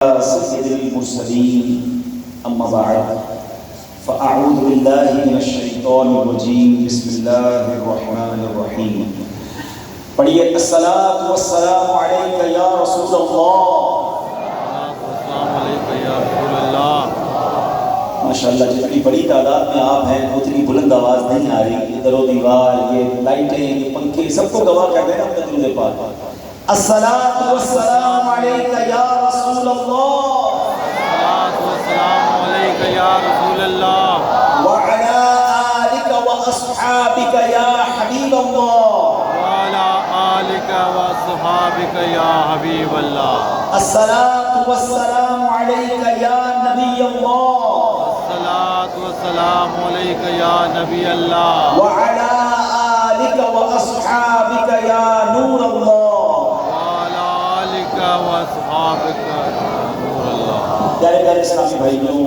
سيد المرسلين أما بعد فأعوذ بالله من الشيطان الرجيم بسم الله الرحمن الرحيم پڑھیے الصلاۃ والسلام علیک یا رسول اللہ. السلام علیکم یا رسول اللہ. ماشاءاللہ جتنی بڑی تعداد میں آپ ہیں اتنی بلند آواز نہیں آ رہی. ادھر و دیوار یہ لائٹیں یہ پنکھے سب کو گواہ کر دینا اپنے درود پاک. الصلاۃ والسلام علیک یا رسول اللہ. الصلاۃ والسلام علیک یا رسول اللہ. وعلی آلک واصحابک یا حبیب اللہ. وعلی آلک واصحابک یا حبیب اللہ. الصلاۃ والسلام علیک یا نبی اللہ. الصلاۃ والسلام علیک یا نبی اللہ. وعلی آلک واصحابک یا نور اللہ. پیارے پیارے اسلامی بھائیوں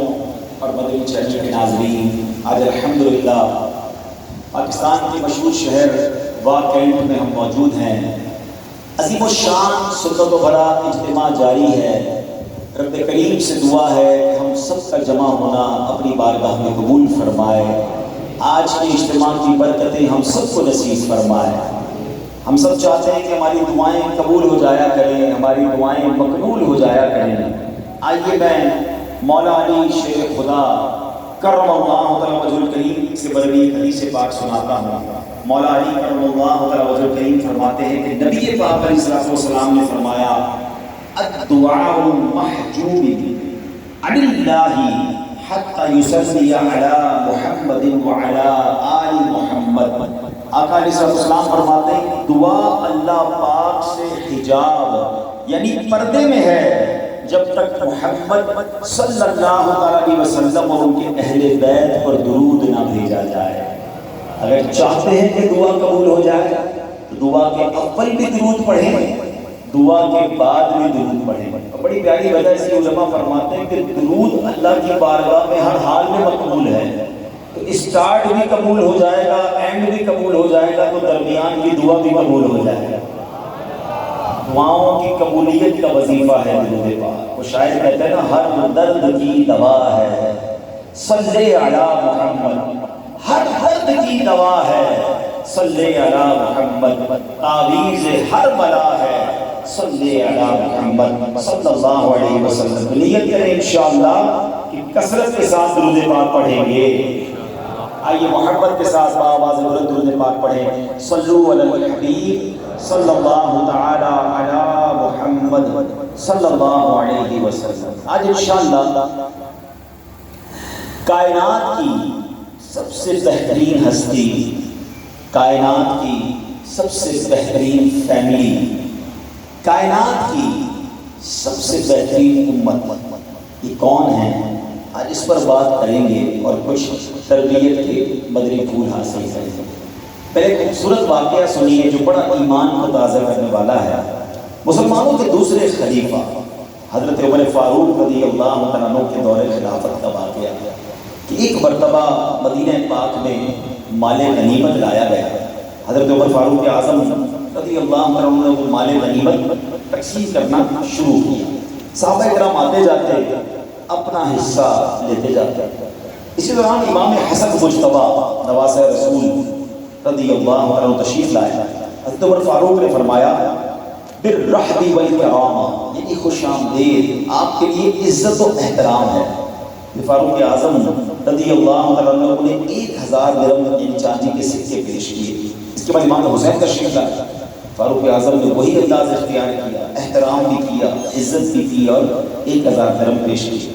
اور مدنی چینل کے ناظرین، آج الحمدللہ پاکستان کے مشہور شہر واہ کینٹ میں ہم موجود ہیں. عظیم الشان سنت و بھرا اجتماع جاری ہے. رب کریم سے دعا ہے کہ ہم سب کا جمع ہونا اپنی بارگاہ میں قبول فرمائے. آج کے اجتماع کی برکتیں ہم سب کو نصیب فرمائے. ہم سب چاہتے ہیں کہ ہماری دعائیں قبول ہو جایا کریں، ہماری دعائیں مقبول ہو جایا کریں. آئیے میں مولا علی شیر خدا کرم اللہ تعالی وجہ الکریم سے بروی حدیث پاک سناتا ہوں. مولا علی کرم اللہ تعالی وجہ الکریم فرماتے ہیں کہ نبی پاک علیہ الصلوۃ والسلام نے فرمایا الدعاء محجوب عن اللہ حتی یصلی علی محمد وعلی آل محمد. آقا علیہ السلام فرماتے ہیں دعا اللہ پاک سے حجاب یعنی پردے میں ہے جب تک محمد صلی اللہ علیہ وسلم اور ان کے اہل بیت پر درود نہ بھیجا جائے. اگر چاہتے ہیں کہ دعا قبول ہو جائے تو دعا کے اول بھی درود پڑھیں، دعا کے بعد بھی درود پڑھیں. بڑی پیاری وجہ سے علماء فرماتے ہیں کہ درود اللہ کی بارگاہ میں ہر حال میں مقبول ہے. تو اسٹارٹ بھی قبول ہو جائے گا، اینڈ بھی قبول ہو جائے گا، تو درمیان کی دعا بھی قبول ہو جائے گا. دعاؤں کی قبولیت کا وظیفہ ہے درود پاک. وہ شاعر کہتے ہیں نا ہر درد کی دوا ہے صلی علی محمد. ہر درد کی دوا ہے صلی علی محمد. تعویذ ہر بلا ہے صلی علی محمد صلی اللہ علیہ وسلم. نیت کریں انشاءاللہ کہ کثرت کے ساتھ درود پاک پڑھیں گے. آئیے محبت کے ساتھ بآواز بلند درود پاک پڑھیں. صلو علی الحبیب صلی اللہ تعالی علی محمد صلی اللہ علیہ وسلم. آج انشاءاللہ کائنات کی سب سے بہترین ہستی، کائنات کی سب سے بہترین فیملی، کائنات کی سب سے بہترین امت یہ کون ہے؟ آج اس پر بات کریں گے اور کچھ تربیت کے مدنی پھول حاصل کریں گے. پہلے خوبصورت واقعہ سنیے جو بڑا ایمان کو تازہ کرنے والا ہے. مسلمانوں کے دوسرے خلیفہ حضرت عمر فاروق رضی اللہ تعالیٰ عنہ کے دور خلافت کا واقعہ کہ ایک مرتبہ مدینہ پاک میں مال غنیمت لایا گیا. حضرت عمر فاروق اعظم رضی اللہ تعالیٰ عنہ نے وہ مال غنیمت تقسیم کرنا شروع کیا. صحابہ کرام آتے جاتے اپنا حصہ لیتے جاتے. اسی دوران امام حسن مجتبیٰ نواسہ رسول رضی اللہ عنہ تشریف لائے. حضرت عمر فاروق نے فرمایا بالرحب والکرامہ یعنی خوش آمدید، آپ کے لیے عزت و احترام ہے. فاروق اعظم رضی اللہ عنہ نے 1000 درہم یعنی چاندی کے سکے پیش کیے. اس کے بعد امام حسین تشریف لائے. فاروق اعظم نے وہی انداز اختیار کیا، احترام بھی کیا، عزت بھی کی اور 1000 درہم پیش کی.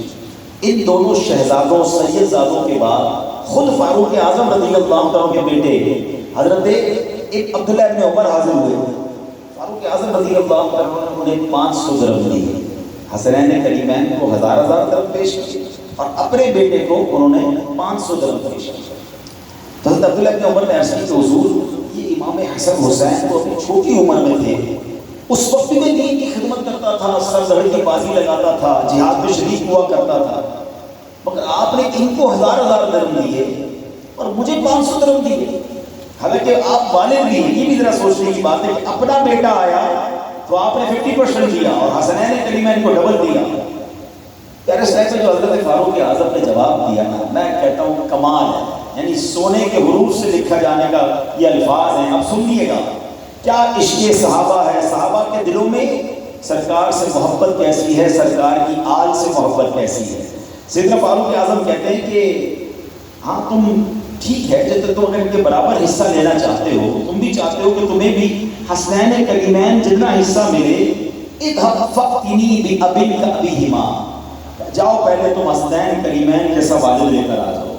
ان دونوں شہزادوں سید زادوں کے بعد خود فاروق اعظم رضی اللہ عنہ کے بیٹے حضرت ایک عبداللہ ابن عمر حاضر ہوئے. فاروق اعظم رضی اللہ عنہ نے 500 درہم دیے. حسنین کریمین کو 1000 درہم پیش کیے اور اپنے بیٹے کو انہوں نے 500 درہم پیش کیا. تو حضرت عبداللہ ابن عمر نے عرض کی کہ حضور یہ امام حسن حسین تو اپنی چھوٹی عمر میں تھے، اس وقت میں دین کی خدمت کرتا تھا، سر زہر کی بازی لگاتا تھا، جہاد میں شریک ہوا کرتا تھا، مگر آپ نے ان کو 1000 درہم دیے اور مجھے 500 درہم دیے. حالانکہ آپ والد بھی یہ بھی ذرا سوچنے کی بات ہے کہ اپنا بیٹا آیا تو آپ نے 50% دیا اور حسنین کریمین کو ڈبل دیا. پیارے صاحب جو حضرت فاروق اعظم نے جواب دیا نا، میں کہتا ہوں کمال ہے، یعنی سونے کے حروف سے لکھا جانے کا یہ الفاظ ہیں. اب سنیے گا کیا عشق صحابہ ہے، صحابہ کے دلوں میں سرکار سے محبت کیسی ہے، سرکار کی آل سے محبت کیسی ہے. سیدنا فاروق اعظم کہتے ہیں کہ ہاں تم ٹھیک ہے جب تم اگر ان کے برابر حصہ لینا چاہتے ہو، تم بھی چاہتے ہو کہ تمہیں بھی حسنین کریمین جتنا حصہ ملے، اذهب فأتني بأبيك أبيهما، جاؤ پہلے تم حسنین کریمین جیسا والد لے کر آ جاؤ.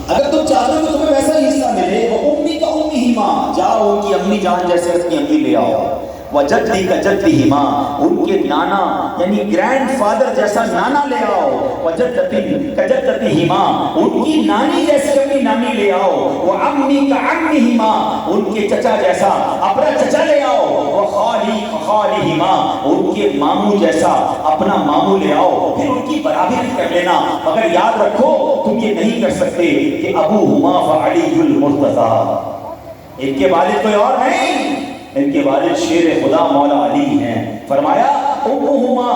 اگر تم چاہتے ہو کہ تمہیں ویسا ہی حصہ ملے، وہ امی کا امیہما، جاؤ ان کی امی جان جیسے اپنی امی لے آؤ. وجدی کا جدہما، ان کے نانا یعنی گرینڈ فادر جیسا نانا لے آؤ. وجدتی کا جدتہما، ان کی نانی جیسی اپنی نانی لے آؤ. وعمی کا عمہما، ان کے چچا جیسا اپنا چچا لے آؤ. وخالی خالہما، ان کے ماموں جیسا اپنا ماموں لے آؤ. پھر ان کی برابری کر لینا، مگر یاد رکھو تم یہ نہیں کر سکتے کہ ابوہما فعلی المرتضیٰ، ان کے والد کوئی اور نہیں، ان کے والد شیر خدا مولا علی ہیں. فرمایا امہما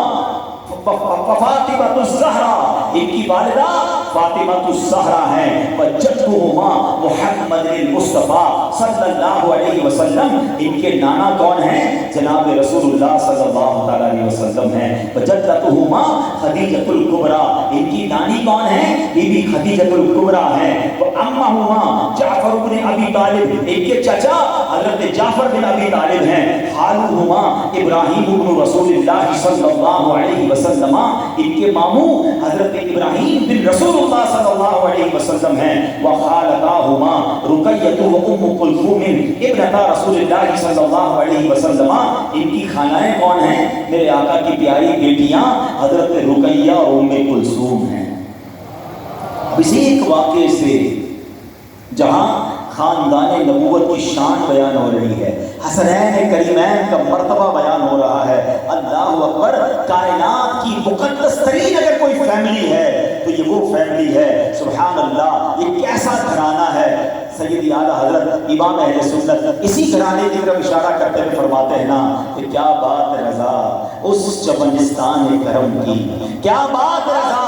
فاطمہ الزہرا، ان کی والدہ فاطمہ الزہرا ہیں. وجدہما محمد المصطفیٰ صلی اللہ علیہ وسلم، ان کے نانا کون ہیں؟ جناب رسول اللہ صلی اللہ علیہ وسلم ہیں. وجدتہما خدیجۃ الکبریٰ، ان کی نانی کون ہیں؟ بی بی خدیجۃ الکبریٰ ہیں. وعمہما جعفر بن ابی طالب، ان کے چچا حضرت جعفر بن ابی طالب ہیں. خالہما ابراہیم بن رسول اللہ صلی اللہ علیہ وسلم، ان کے ماموں حضرت ابراہیم بن رسول اللہ صلی اللہ علیہ وسلم ہیں. وخالتاہما رقیۃ و ام کلثوم ابنتا رسول اللہ صلی اللہ علیہ وسلم، ان کی خالائیں کون ہیں؟ میرے آقا کی پیاری بیٹیاں حضرت رقیہ اور ام کلثوم ہیں. اب اسی ایک واقعے سے جہاں خاندان نبوت کی شان بیان ہو رہی ہے، حسنین کریمین کا مرتبہ بیان ہو رہا ہے. اللہ اکبر، کائنات کی مقدس ترین اگر کوئی فیملی ہے تو یہ وہ فیملی ہے. سبحان اللہ، یہ کیسا گھرانہ ہے. سیدی اعلیٰ حضرت امام اہل سنت اسی گھرانے کی طرف اشارہ کرتے ہوئے فرماتے ہیں نا کہ کیا بات رضا اس چمنستان کرم کی، کیا بات رضا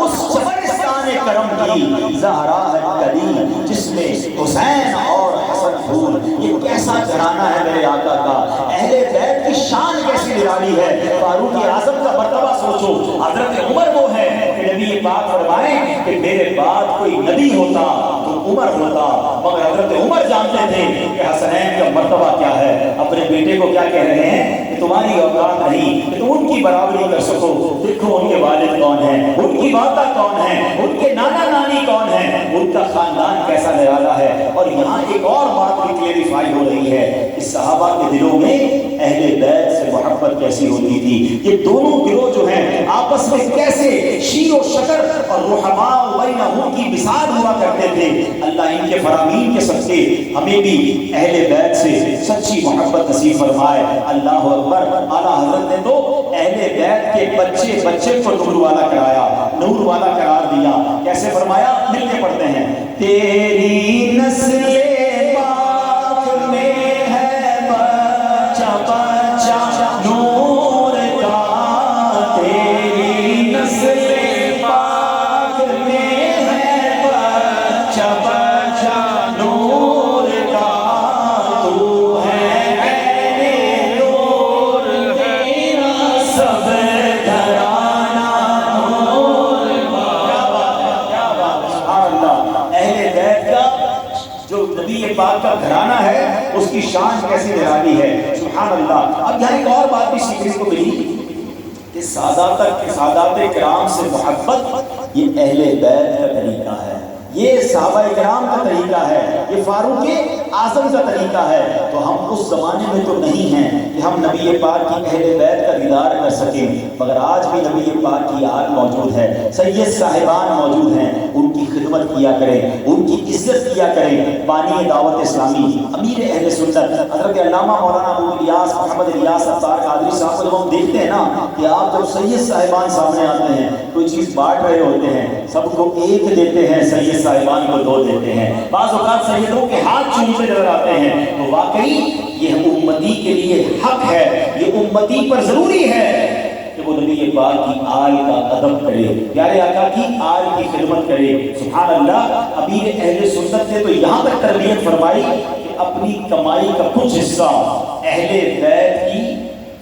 اس چمنستان کرم کی، زہرا ہے کلی جس میں حسین اور حسن پھول. یہ کیسا گھرانہ ہے میرے آقا کا، اہل بیت کی شان کیسی نرالی ہے. فاروق اعظم کا مرتبہ سوچو. حضرت عمر وہ ہے کہ نبی پاک فرمائیں کہ میرے بعد کوئی نبی ہوتا تو عمر ہوتا، مگر حضرت عمر جانتے تھے کہ حسنین کا مرتبہ کیا ہے. اپنے بیٹے کو کیا کہہ رہے ہیں کہ تمہاری اوقات نہیں کہ تم ان کی برابری کر سکو. دیکھو ان کے والد کون ہیں، ان کی والدہ کون ہیں، ان کے نانا نانی کون ہیں، ان کا خاندان کیسا نرالا ہے. اور یہاں ایک اور بات بھی کلیریفائی ہو رہی ہے کہ صحابہ کے دلوں میں اہل بیت سے محبت کیسی ہوتی تھی. یہ دونوں گروہ جو ہیں آپس میں کیسے شیر و شکر اور رحماء بینہم کی مثال ہوا کرتے تھے. اللہ ان کے فرامین کے صدقے ہمیں بھی اہل بیت سے سچی محبت نصیب فرمائے. اللہ اکبر. اعلیٰ حضرت نے تو اہل بیت کے بچے بچے کو نور والا کرایا، نور والا قرار دیا. کیسے فرمایا؟ مل کے پڑھتے ہیں. تیری نسل پاک میں ہے بچہ بچہ نور کا، تیری نسل پاک میں ہے بچہ بچہ نور کا، تو ہے عین نور تیرا سب گھرانہ نور کا. کیا بات ہے، سبحان اللہ. اہل بیت کا جو نبی پاک کا گھرانہ ہے اس کی شان کیسی نرالی ہے. سبحان اللہ. اب یہاں ایک اور بات بھی سیکھنے کو ملی کہ سادات کرام سے محبت یہ اہل بیت کا طریقہ ہے، یہ صحابہ کرام کا طریقہ ہے، یہ فاروق اعظم کا طریقہ ہے. تو ہم اس زمانے میں تو نہیں ہیں کہ ہم نبی پاک کی اہل بیت کا دیدار کر سکیں، مگر آج بھی نبی پاک کی یاد موجود ہے، سید صاحبان موجود ہیں. ان کی خدمت کیا کریں، ان کی عزت کیا کریں. بانی دعوت اسلامی امیر اہل سنت حضرت علامہ مولانا ابو الیاس محمد الیاس اتار قادری صاحب کو جب ہم دیکھتے ہیں نا کہ آپ جب سید صاحبان سامنے آتے ہیں کوئی چیز بانٹ رہے ہوتے ہیں، سب کو ایک دیتے ہیں، سید صاحبان کو دو دیتے ہیں. بعض اوقات سیدوں کے ہاتھ چومتے نظر آتے ہیں. تو واقعی یہ امتی کے لیے حق ہے، یہ امتی پر ضروری ہے کہ کہ وہ نبی پاک کی آل کا ادب کرے، پیارے آقا کی آل کی خدمت کرے۔ سبحان اللہ، امیر اہل سنت نے تو یہاں تک تربیت فرمائی کہ اپنی کمائی کا کچھ حصہ اہل بیت کی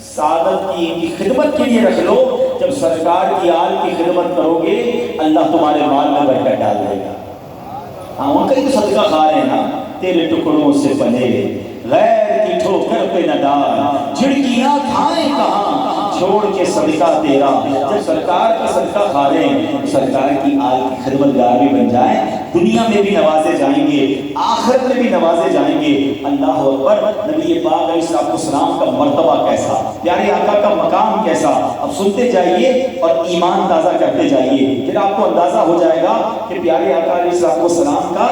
سعادت کی ان کی خدمت کے لیے رکھ لو۔ جب سرکار کی آل کی خدمت کرو گے اللہ تمہارے مال میں برکت ڈال دے گا۔ ہاں ان کا ہی تو صدقہ کھا رہے ہیں نا، تیرے ٹکڑوں سے بنے غیر کی ٹھوکر پہ نہ ڈال، جھڑکیاں کھائیں کہاں چھوڑ کے صدقہ تیرا۔ جب سرکار کا صدقہ کھا رہے ہیں، سرکار کی آل کی خدمت گار بھی بن جائیں، دنیا میں بھی نوازے جائیں گے، آخرت میں بھی نوازے جائیں گے۔ اللہ اکبر۔ نبی پاک علیہ السلام کا مرتبہ کیسا، پیارے آقا کا مقام کیسا، اب سنتے جائیے اور ایمان تازہ کرتے جائیے، پھر آپ کو اندازہ ہو جائے گا کہ پیارے آقا علیہ السلام کا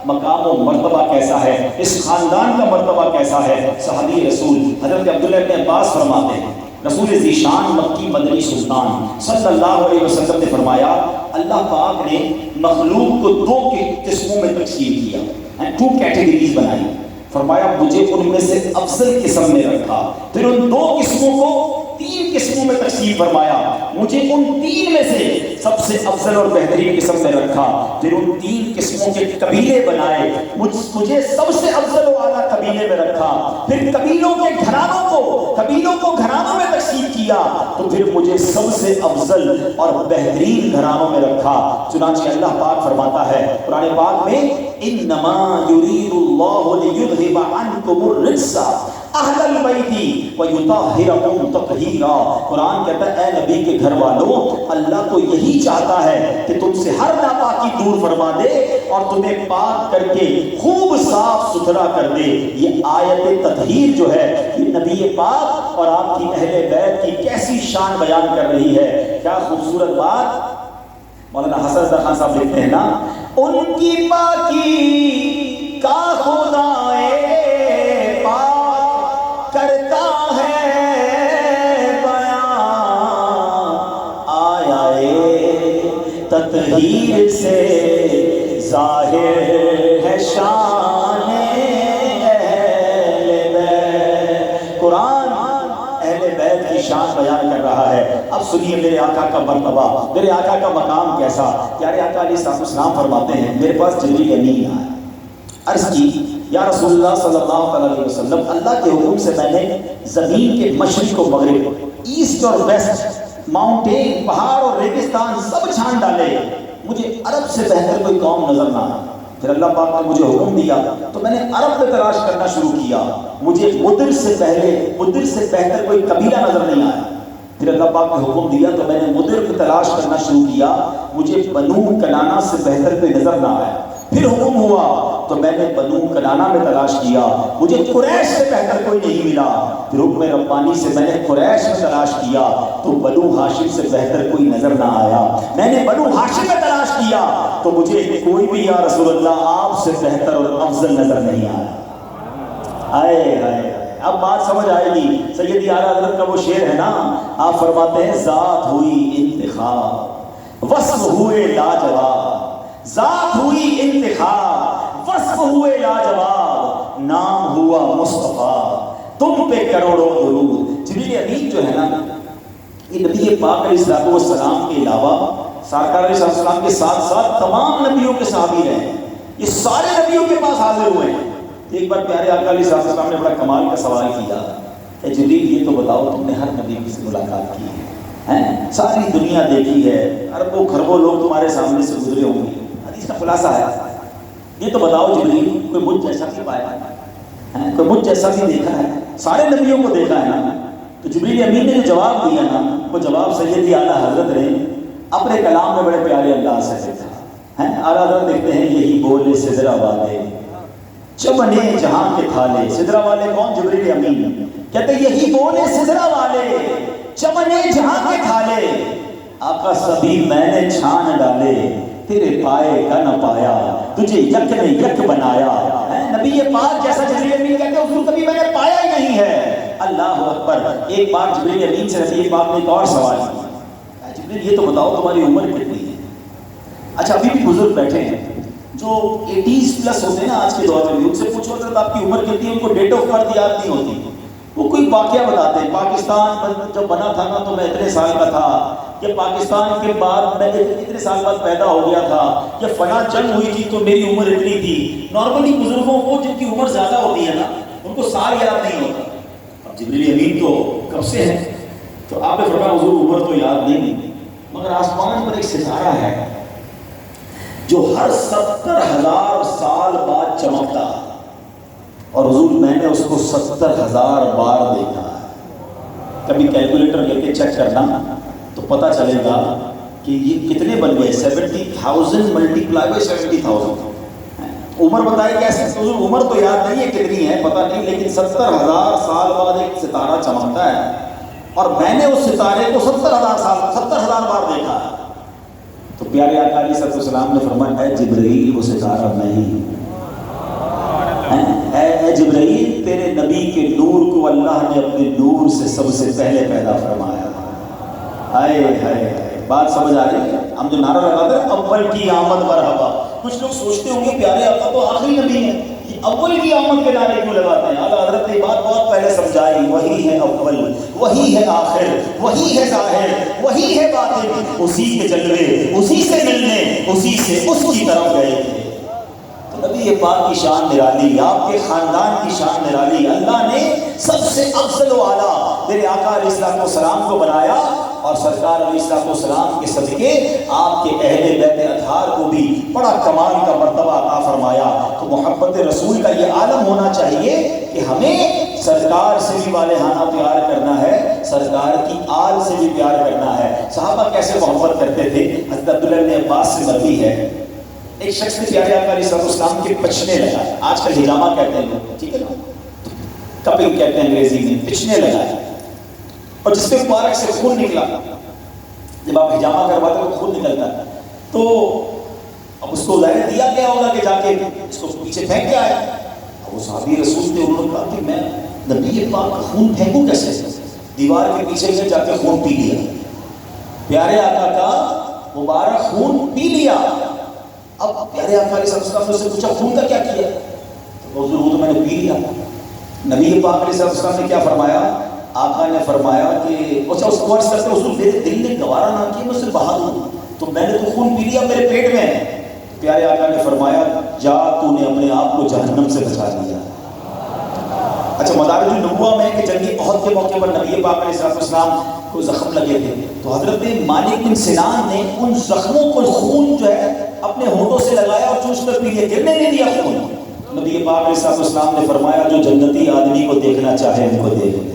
مقام و مرتبہ کیسا ہے، اس خاندان کا مرتبہ کیسا ہے۔ صحابی رسول حضرت عبداللہ بن عباس فرماتے ہیں، رسول ذیشان مکی مدنی سلطان صلی اللہ علیہ وسلم نے فرمایا، اللہ پاک نے مخلوق کو دو قسموں میں تقسیم کیا، ٹو کیٹیگریز بنائی۔ فرمایا مجھے ان میں سے افضل قسم میں رکھا، پھر ان دو قسموں کو تین قسموں میں تقسیم فرمایا، مجھے ان تین میں سے سب سے افضل اور بہترین قسم میں رکھا، پھر ان تین قسموں کے قبیلے بنائے، مجھے سب سے افضل و اعلیٰ قبیلے میں رکھا، پھر قبیلوں کے قبیلوں کو گھرانوں میں تقسیم کیا، تو پھر مجھے سب سے افضل اور بہترین گھرانوں میں رکھا۔ چنانچہ اللہ پاک فرماتا ہے قرآن پاک میں، انما یرید اللہ لیذھب عنکم الرجس اہل البیت ویطہرکم تطہیرا۔ قرآن کہتا ہے اے نبی کے گھر والوں، اللہ تو یہی چاہتا ہے کہ تم سے ہر ناپاکی دور فرما دے اور تمہیں پاک کر کے خوب صاف ستھرا کر دے۔ یہ آیت تطہیر جو ہے یہ نبی پاک اور آپ کی اہل بیت کی کیسی شان بیان کر رہی ہے، کیا خوبصورت بات۔ مولانا حسن رضا خان صاحب لکھتے ہیں نا، ان کی پاکی کا خدائے پاک کرتا ہے بیان، آیا تطہیر سے ظاہر ہے شان اہل بیت۔ قرآن اہل بیت کی شان بیان کر رہا ہے۔ اب سنیے میرے آقا کا مرتبہ، میرے آقا کا مقام کیسا۔ پیارے آقا علیہ السلام فرماتے ہیں، میرے پاس جبریل امین آیا، عرض کی یا رسول اللہ صلی اللہ علیہ وسلم، اللہ کے حکم سے میں نے زمین کے مشرق و مغرب، ایسٹ اور ویسٹ، ماؤنٹین، پہاڑ اور ریگستان سب چھان ڈالے، مجھے عرب سے بہتر کوئی قوم نظر نہ آیا۔ پھر اللہ پاک نے مجھے حکم دیا تو میں نے عرب میں تلاش کرنا شروع کیا، مجھے مدر سے بہتر کوئی قبیلہ نظر نہیں آیا۔ پھر اللہ پاک نے حکم دیا تو میں نے مدر کو تلاش کرنا شروع کیا، مجھے بنو کنانا سے بہتر کوئی نظر نہ آیا۔ پھر حکم ہوا تو میں نے بنو کنانا میں تلاش کیا، مجھے قریش سے بہتر کوئی نہیں ملا۔ پھر حکم ربانی سے میں نے قریش میں تلاش کیا تو بنو ہاشم سے بہتر کوئی نظر نہ آیا۔ میں نے بنو ہاشم میں تلاش کیا تو مجھے کوئی بھی یا رسول اللہ آپ سے بہتر اور افضل نظر نہیں آیا۔ آئے آئے اب بات سمجھ آئے گی۔ سیدی اعلیٰ حضرت کا وہ شعر ہے نا، آپ فرماتے ہیں ذات ہوئی انتخاب وصف ہوئے لاجواب، ذات ہوئی انتخاب وصف ہوئے لاجواب، نام ہوا مصطفیٰ تم پہ کروڑوں درود۔ جبریل امین جو ہے نا، یہ نبی پاک علیہ السلام کے علاوہ سرکار علیہ السلام کے ساتھ ساتھ تمام نبیوں کے صحابی رہے، یہ سارے نبیوں کے پاس حاضر ہوئے ہیں۔ ایک بار پیارے آقا علیہ السلام نے بڑا کمال کا سوال کیا، اے جبریل یہ تو بتاؤ تم نے ہر نبی سے ملاقات کی ہے، ساری دنیا دیکھی ہے، اربوں خربوں لوگ تمہارے سامنے سے گزرے ہوں گے، حدیث کا خلاصہ ہے، یہ تو بتاؤ جبریل کوئی مجھ جیسا بھی پایا ہے، کوئی مجھ جیسا بھی دیکھا ہے، سارے نبیوں کو دیکھا ہے نا۔ تو جبریل امین نے جو جواب دیا نا، وہ جواب سیدی اعلیٰ حضرت نے اپنے کلام میں بڑے پیارے انداز سے دیکھا ہے۔ اعلیٰ حضرت دیکھتے ہیں یہی بولے سدرا والے چمنے جہاں کے تھالے، سدرا والے کون؟ جبریل امین کہتے یہی بولے سدرا والے چمنے جہاں کے تھالے، آقا سبھی میں نے چھان ڈالے، تیرے پائے کا نہ پایا، تجھے یک نے یک بنایا۔ نبی پاک جیسا جبریل امین کہتے ہیں اس کو کبھی میں نے پایا ہی نہیں ہے۔ اللہ اکبر۔ ایک بار جبریل امین سے نبی پاک نے ایک اور سوال کیا، جبریل یہ تو بتاؤ تمہاری عمر کتنی ہے؟ اچھا ابھی بھی بزرگ بیٹھے ہیں جو 80s پلس ہوتے ہیں نا آج کے دور میں بھی، ان سے پوچھو حضرت آپ کی عمر کتنی ہے، ان کو ڈیٹ آف برتھ یاد نہیں ہوتی، وہ کوئی واقعہ بتاتے ہیں، پاکستان جب بنا تھا نا تو میں اتنے سال کا تھا، کہ پاکستان کے بعد میں اتنے سال بعد پیدا ہو گیا تھا، کہ فلاں جنگ ہوئی تھی تو میری عمر اتنی تھی۔ نارملی بزرگوں کو جن کی عمر زیادہ ہوتی ہے نا ان کو سال یاد نہیں ہوتا۔ اب جبریل امین تو کب سے ہے، تو آپ نے فرمایا حضور عمر تو یاد نہیں، مگر آسمان پر ایک ستارہ ہے جو ہر 70,000 سال بعد چمکتا، اور حضور میں نے اس کو 70,000 بار دیکھا۔ کبھی کیلکولیٹر لے کے چیک کرنا تو پتہ چلے گا کہ یہ کتنے بن گئے، 70,000 ملٹیپلائی بائی 70,000۔ عمر بتائے کیسے، حضور عمر تو یاد نہیں ہے کتنی ہے پتہ نہیں، لیکن 70,000 سال بعد ایک ستارہ چمکتا ہے، اور میں نے اس ستارے کو 70,000 بار دیکھا۔ تو پیارے آقا علیہ الصلوۃ والسلام نے فرمایا اے جبرائیل وہ ستارہ میں ہی ہوں۔ اے جبرائیل تیرے نبی کے نور کو اللہ نے اپنے نور سے سب سے پہلے پیدا فرمایا۔ ہائے ہائے، بات سمجھ آ رہی ہے؟ ہم جو نعرہ لگاتے ہیں اول کی آمد مرحبا، کچھ لوگ سوچتے ہوں گے پیارے آقا تو آخری نبی ہے، یہ اول کی آمد کے نعرے کیوں لگاتے ہیں؟ اعلیٰ حضرت نے بات بہت پہلے سمجھائی، وہی ہے اول، وہی ہے آخر، وہی ہے ظاہر، وہی ہے باطن، اسی کے جلوے، اسی سے ملنے، اسی سے اس کی طرف گئے تھے۔ نبی پاک کی شان نرالی، آپ کے خاندان کی شان نرالی، اللہ نے سب سے افضل و اعلیٰ میرے آقا علیہ الصلوۃ والسلام کو بنایا، اور سرکار علیہ الصلوۃ والسلام کے صدقے آپ کے اہل بیت اطہار کو بھی بڑا کمال کا مرتبہ عطا فرمایا۔ تو محبت رسول کا یہ عالم ہونا چاہیے کہ ہمیں سرکار سے بھی والہانہ پیار کرنا ہے، سرکار کی آل سے بھی پیار کرنا ہے۔ صحابہ کیسے محبت کرتے تھے، حضرت عبداللہ بن عباس سے مروی ہے، ایک شخص نے پیارے آقا علیہ السلام کے پچھنے لگائے، آج کل ہجامہ کہتے ہیں لوگ، ٹھیک ہے نا، کپنگ کہتے ہیں انگریزی میں، پچھنے لگائے، اور جس پہ مبارک سے خون نکلا، جب آپ ہجامہ کرواتے ہیں تو خون نکلتا ہے، تو اب اس کو ظاہر دیا گیا ہوگا کہ جا کے اس کو پیچھے پھینک کے آئے۔ اب وہ صحابی رسول تھے، انہوں نے کہا کہ میں نبی پاک کا خون پھینکوں کیسے؟ دیوار کے پیچھے سے جا کے خون پی لیا، پیارے آقا کا مبارک خون پی لیا۔ اب پیارے آقا علیہ السلام نے اس سے پوچھا خون کا کیا کیا؟ حضور وہ تو میں نے پی لیا۔ نبی پاک علیہ السلام نے کیا فرمایا؟ آقا نے فرمایا کہ اچھا اس کو عرض کرتے حضور میرے دل نے گوارا نہ کیا میں اسے بہا دوں، تو میں نے تو خون پی لیا میرے پیٹ میں ہے۔ پیارے آقا نے فرمایا جا تو نے اپنے آپ کو جہنم سے بچا لیا۔ اچھا مدارج النبوہ میں کہ جنگ احد کے موقع پر نبی پاک علیہ السلام کو زخم لگے تھے، تو حضرت مالک بن سنان نے ان زخموں کو خون جو ہے اپنے ہونٹوں سے لگایا اور چوس کر پی لیا، گرنے نہیں دیا خون۔ نبی پاک علیہ السلام نے فرمایا جو جنتی آدمی کو دیکھنا چاہے ان کو دیکھ لے۔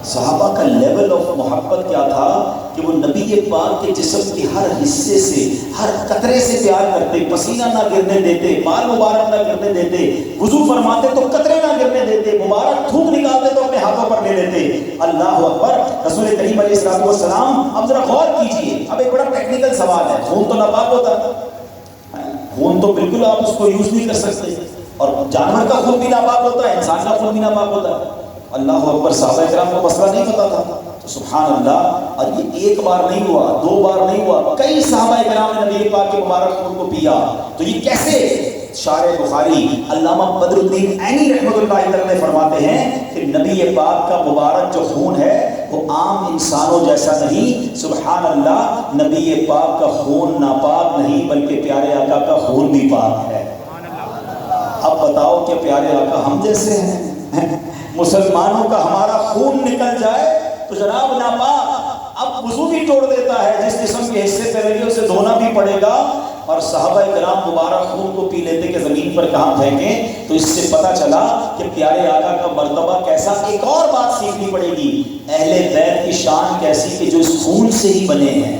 صحابہ کا لیول آف محبت کیا تھا کہ وہ نبی پاک کے جسم کے ہر حصے سے، ہر قطرے سے پیار کرتے، پسینہ نہ گرنے دیتے، بال مبارک نہ گرنے دیتے، وضو فرماتے تو قطرے نہ گرنے دیتے، مبارک تھوک نکالتے تو اپنے ہاتھوں پر لے لیتے۔ اللہ اکبر۔ رسول کریم علیہ الصلوۃ والسلام، اب ذرا غور کیجئے، اب ایک بڑا ٹیکنیکل سوال ہے، خون تو ناپاک ہوتا ہے، خون تو بالکل آپ اس کو یوز نہیں کر سکتے، اور جانور کا خون بھی ناپاک ہوتا ہے، انسان کا خون بھی ناپاک ہوتا ہے۔ اللہ اکبر، صحابہ کرام کو مسئلہ نہیں پتا تھا، تو سبحان اللہ، اور یہ ایک بار نہیں ہوا، دو بار نہیں ہوا، کئی صحابہ کرام نے نبی پاک کے مبارک خون کو پیا۔ تو یہ کیسے؟ شارح بخاری علامہ بدر الدین عینی رحمۃ اللہ علیہ نے فرماتے ہیں کہ نبی پاک کا مبارک جو خون ہے وہ عام انسانوں جیسا نہیں، سبحان اللہ، نبی پاک کا خون ناپاک نہیں بلکہ پیارے آقا کا خون بھی پاک ہے۔ اب بتاؤ کہ پیارے آقا ہم جیسے ہیں؟ مسلمانوں کا ہمارا خون نکل جائے تو جناب ناپاک، اب وضو بھی توڑ دیتا ہے، جس جسم کے حصے پہ لگے اسے دھونا بھی پڑے گا، اور صحابہ کرام مبارک خون کو پی لیتے کہ زمین پر کہاں پھینکیں۔ تو اس سے پتہ چلا کہ پیارے آقا کا مرتبہ کیسا۔ ایک اور بات سیکھنی پڑے گی، اہل بیت کی شان کیسی کہ جو اس خون سے ہی بنے ہیں،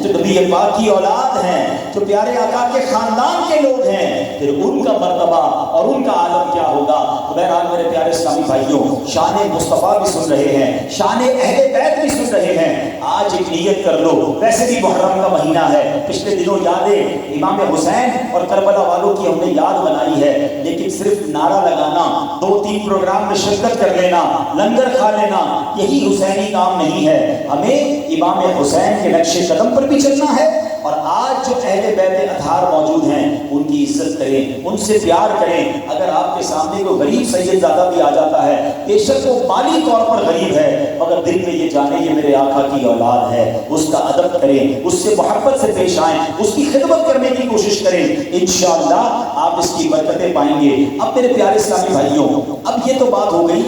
جو نبی پاک کی اولاد ہیں، جو پیارے آقا کے خاندان کے لوگ ہیں، پھر ان کا مرتبہ اور ان کا عالم کیا ہوگا۔ تو بہرحال میرے پیارے اسلامی بھائیوں، شان مصطفیٰ بھی سن رہے ہیں، شان اہل بیت بھی سن رہے ہیں۔ آج ایک نیت کر لو، ویسے بھی محرم کا مہینہ ہے، پچھلے دنوں یادیں امام حسین اور کربلا والوں کی ہم نے یاد بنائی ہے، لیکن صرف نعرہ لگانا، 2-3 پروگرام میں شرکت کر لینا، لنگر کھا لینا، یہی حسینی کام نہیں ہے۔ ہمیں امام حسین کے نقش قدم پر بھی چلنا ہے اور آج جو اہل بیت اطہار موجود ہیں ان کی عزت کریں، ان سے پیار کریں۔ اگر آپ کے سامنے کوئی غریب سید زادہ بھی آ جاتا ہے، بے شک وہ مالی طور پر غریب ہے مگر دل میں یہ جانے یہ میرے آقا کی اولاد ہے، اس کا ادب کریں، اس سے محبت سے پیش آئیں، اس کی خدمت کرنے کی کوشش کریں، انشاءاللہ آپ اس کی برکتیں پائیں گے۔ اب میرے پیارے اسلامی بھائیوں، اب یہ تو بات ہو گئی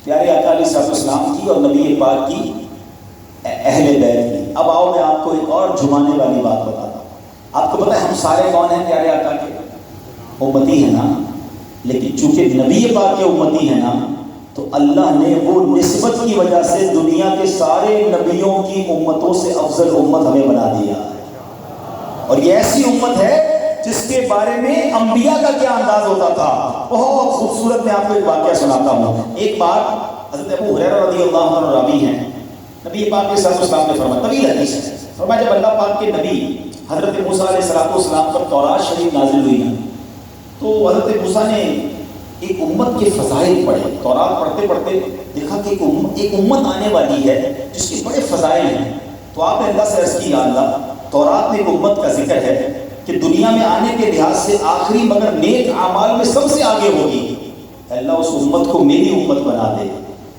پیارے آقا علیہ الصلوۃ والسلام کی اور نبی پاک کی اہل بیت کی۔ اب آؤ میں آپ کو ایک اور جھمانے والی بات بتاتا ہوں۔ آپ کو پتہ ہے ہم سارے کون ہیں پیارے آقا کے؟ امتی ہیں نا، لیکن چونکہ نبی پاک کے امتی ہیں نا تو اللہ نے وہ نسبت کی وجہ سے دنیا کے سارے نبیوں کی امتوں سے افضل امت ہمیں بنا دیا ہے۔ اور یہ ایسی امت ہے جس کے بارے میں انبیاء کا کیا انداز ہوتا تھا، بہت خوبصورت۔ میں آپ کو ایک واقعہ سناتا ہوں۔ ایک بار حضرت ابو ہریرہ رضی اللہ عنہ راوی ہیں، نبی پاک کے صلی اللہ علیہ وسلم نے فرمایا، طویل حدیث ہے، فرمایا جب اللہ پاک کے نبی حضرت موسیٰ علیہ السلام پر تورات شریف نازل ہوئی نا تو حضرت موسیٰ نے ایک امت کے فضائل پڑھے۔ تورات پڑھتے پڑھتے دیکھا کہ ایک امت آنے والی ہے جس کے بڑے فضائل ہیں، تو آپ نے اللہ سے عرض کی، یا اللہ تورات میں ایک امت کا ذکر ہے کہ دنیا میں آنے کے لحاظ سے آخری مگر نیک اعمال میں سب سے آگے ہوگی، اللہ اس امت کو میری امت بنا دے۔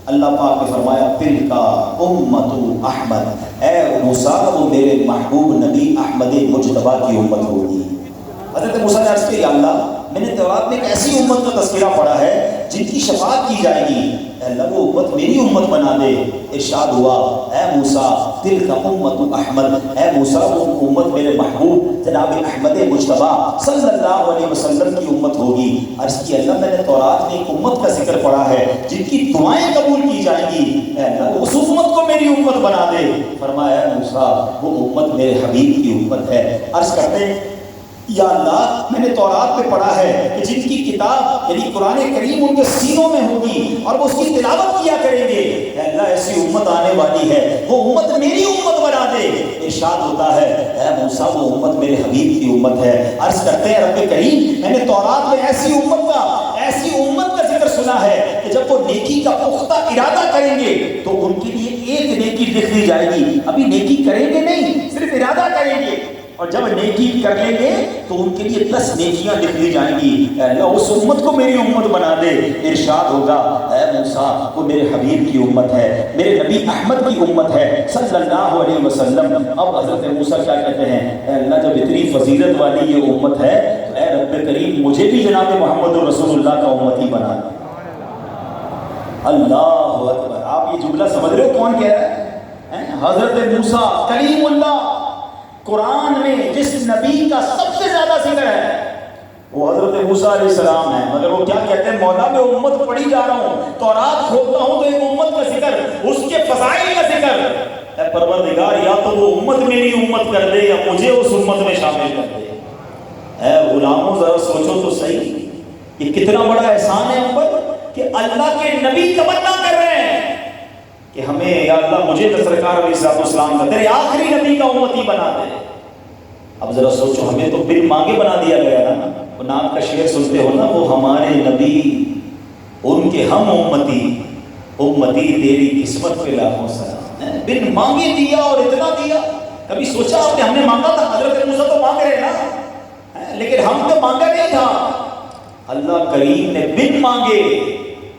اللہ پاک نے فرمایا، تلک امت احمد، اے موسیٰ وہ میرے محبوب نبی احمد مجتبیٰ کی امت ہوگی۔ حضرت موسیٰ نے عرض کیا، یا اللہ میں نے تورات میں ایک ایسی امت کا تذکرہ پڑھا ہے جن کی شفاعت کی جائے گی، اے اللہ وہ امت میری امت بنا دے۔ ارشاد ہوا، اے موسیٰ تلک امت احمد، اے موسیٰ وہ امت میرے محبوب جناب احمد مجتبیٰ صلی اللہ علیہ وسلم کی امت ہوگی۔ عرض کی، اللہ میں نے تورات میں ایک امت کا ذکر پڑھا ہے جن کی دعائیں قبول کی جائیں گی، اے اللہ اس امت کو میری امت بنا دے۔ فرمایا، اے موسیٰ وہ امت میرے حبیب کی امت ہے۔ عرض کرتے ہیں، یا اللہ میں نے تورات میں پڑھا ہے کہ جن کی کتاب یعنی قرآن کریم ان کے سینوں میں ہوگی اور وہ اس کی تلاوت کیا کریں گے، اے اللہ ایسی امت آنے والی ہے، وہ امت میری امت بنا دے۔ ارشاد ہوتا ہے، اے موسیٰ وہ امت میرے حبیب کی امت ہے۔ عرض کرتے ہیں، رب کریم میں نے تورات میں ایسی امت کا ذکر سنا ہے کہ جب وہ نیکی کا پختہ ارادہ کریں گے تو ان کے لیے ایک نیکی لکھ دی جائے گی۔ ابھی نیکی کریں گے نہیں، صرف ارادہ کریں گے، اور جب نیکی کر لیں گے تو ان کے لیے 10 نیکیاں لکھ دی جائیں گی۔ اے اللہ اس امت کو میری امت بنا دے۔ ارشاد ہوگا، اے موسیٰ وہ میرے حبیب کی امت ہے، میرے نبی احمد کی امت ہے صلی اللہ علیہ وسلم۔ اب حضرت موسیٰ کیا کہتے ہیں، اے اللہ جب اتنی فضیلت والی یہ امت ہے تو اے رب کریم مجھے بھی جناب محمد رسول اللہ کا امتی بنا دے۔ اللہ اکبر۔ آپ یہ جملہ سمجھ رہے ہو کون کہہ رہا ہے؟ حضرت موسیٰ کلیم اللہ، قرآن میں جس نبی کا سب سے زیادہ ذکر ہے وہ حضرت موسیٰ علیہ السلام ہے، مگر وہ کیا کہتے ہیں، مولا میں امت پڑھی جا رہا ہوں، تورات کھولتا ہوں تو ایک امت کا ذکر، اس کے فضائل کا ذکر، اے پروردگار یا تو وہ امت میری امت کر دے یا مجھے اس امت میں شامل کر دے۔ اے غلاموں ذرا سوچو تو صحیح، یہ کتنا بڑا احسان ہے ہم پر کہ اللہ کے نبی تمنا کر رہے ہیں کہ ہمیں یا اللہ مجھے تو سرکار علیہ السلام کا تیرے آخری نبی کا امتی بنا دے۔ اب ذرا سوچو، ہمیں تو بن مانگے بنا دیا گیا نا۔ وہ نام کا شعر سنتے ہو نا، وہ ہمارے نبی ان کے ہم امتی، امتی تیری قسمت پہ لاکھوں سلام۔ بن مانگے دیا اور اتنا دیا، کبھی سوچا آپ نے ہم نے مانگا تھا؟ حضرت موسیٰ تو مانگ رہے نا، لیکن ہم تو مانگا نہیں تھا، اللہ کریم نے بن مانگے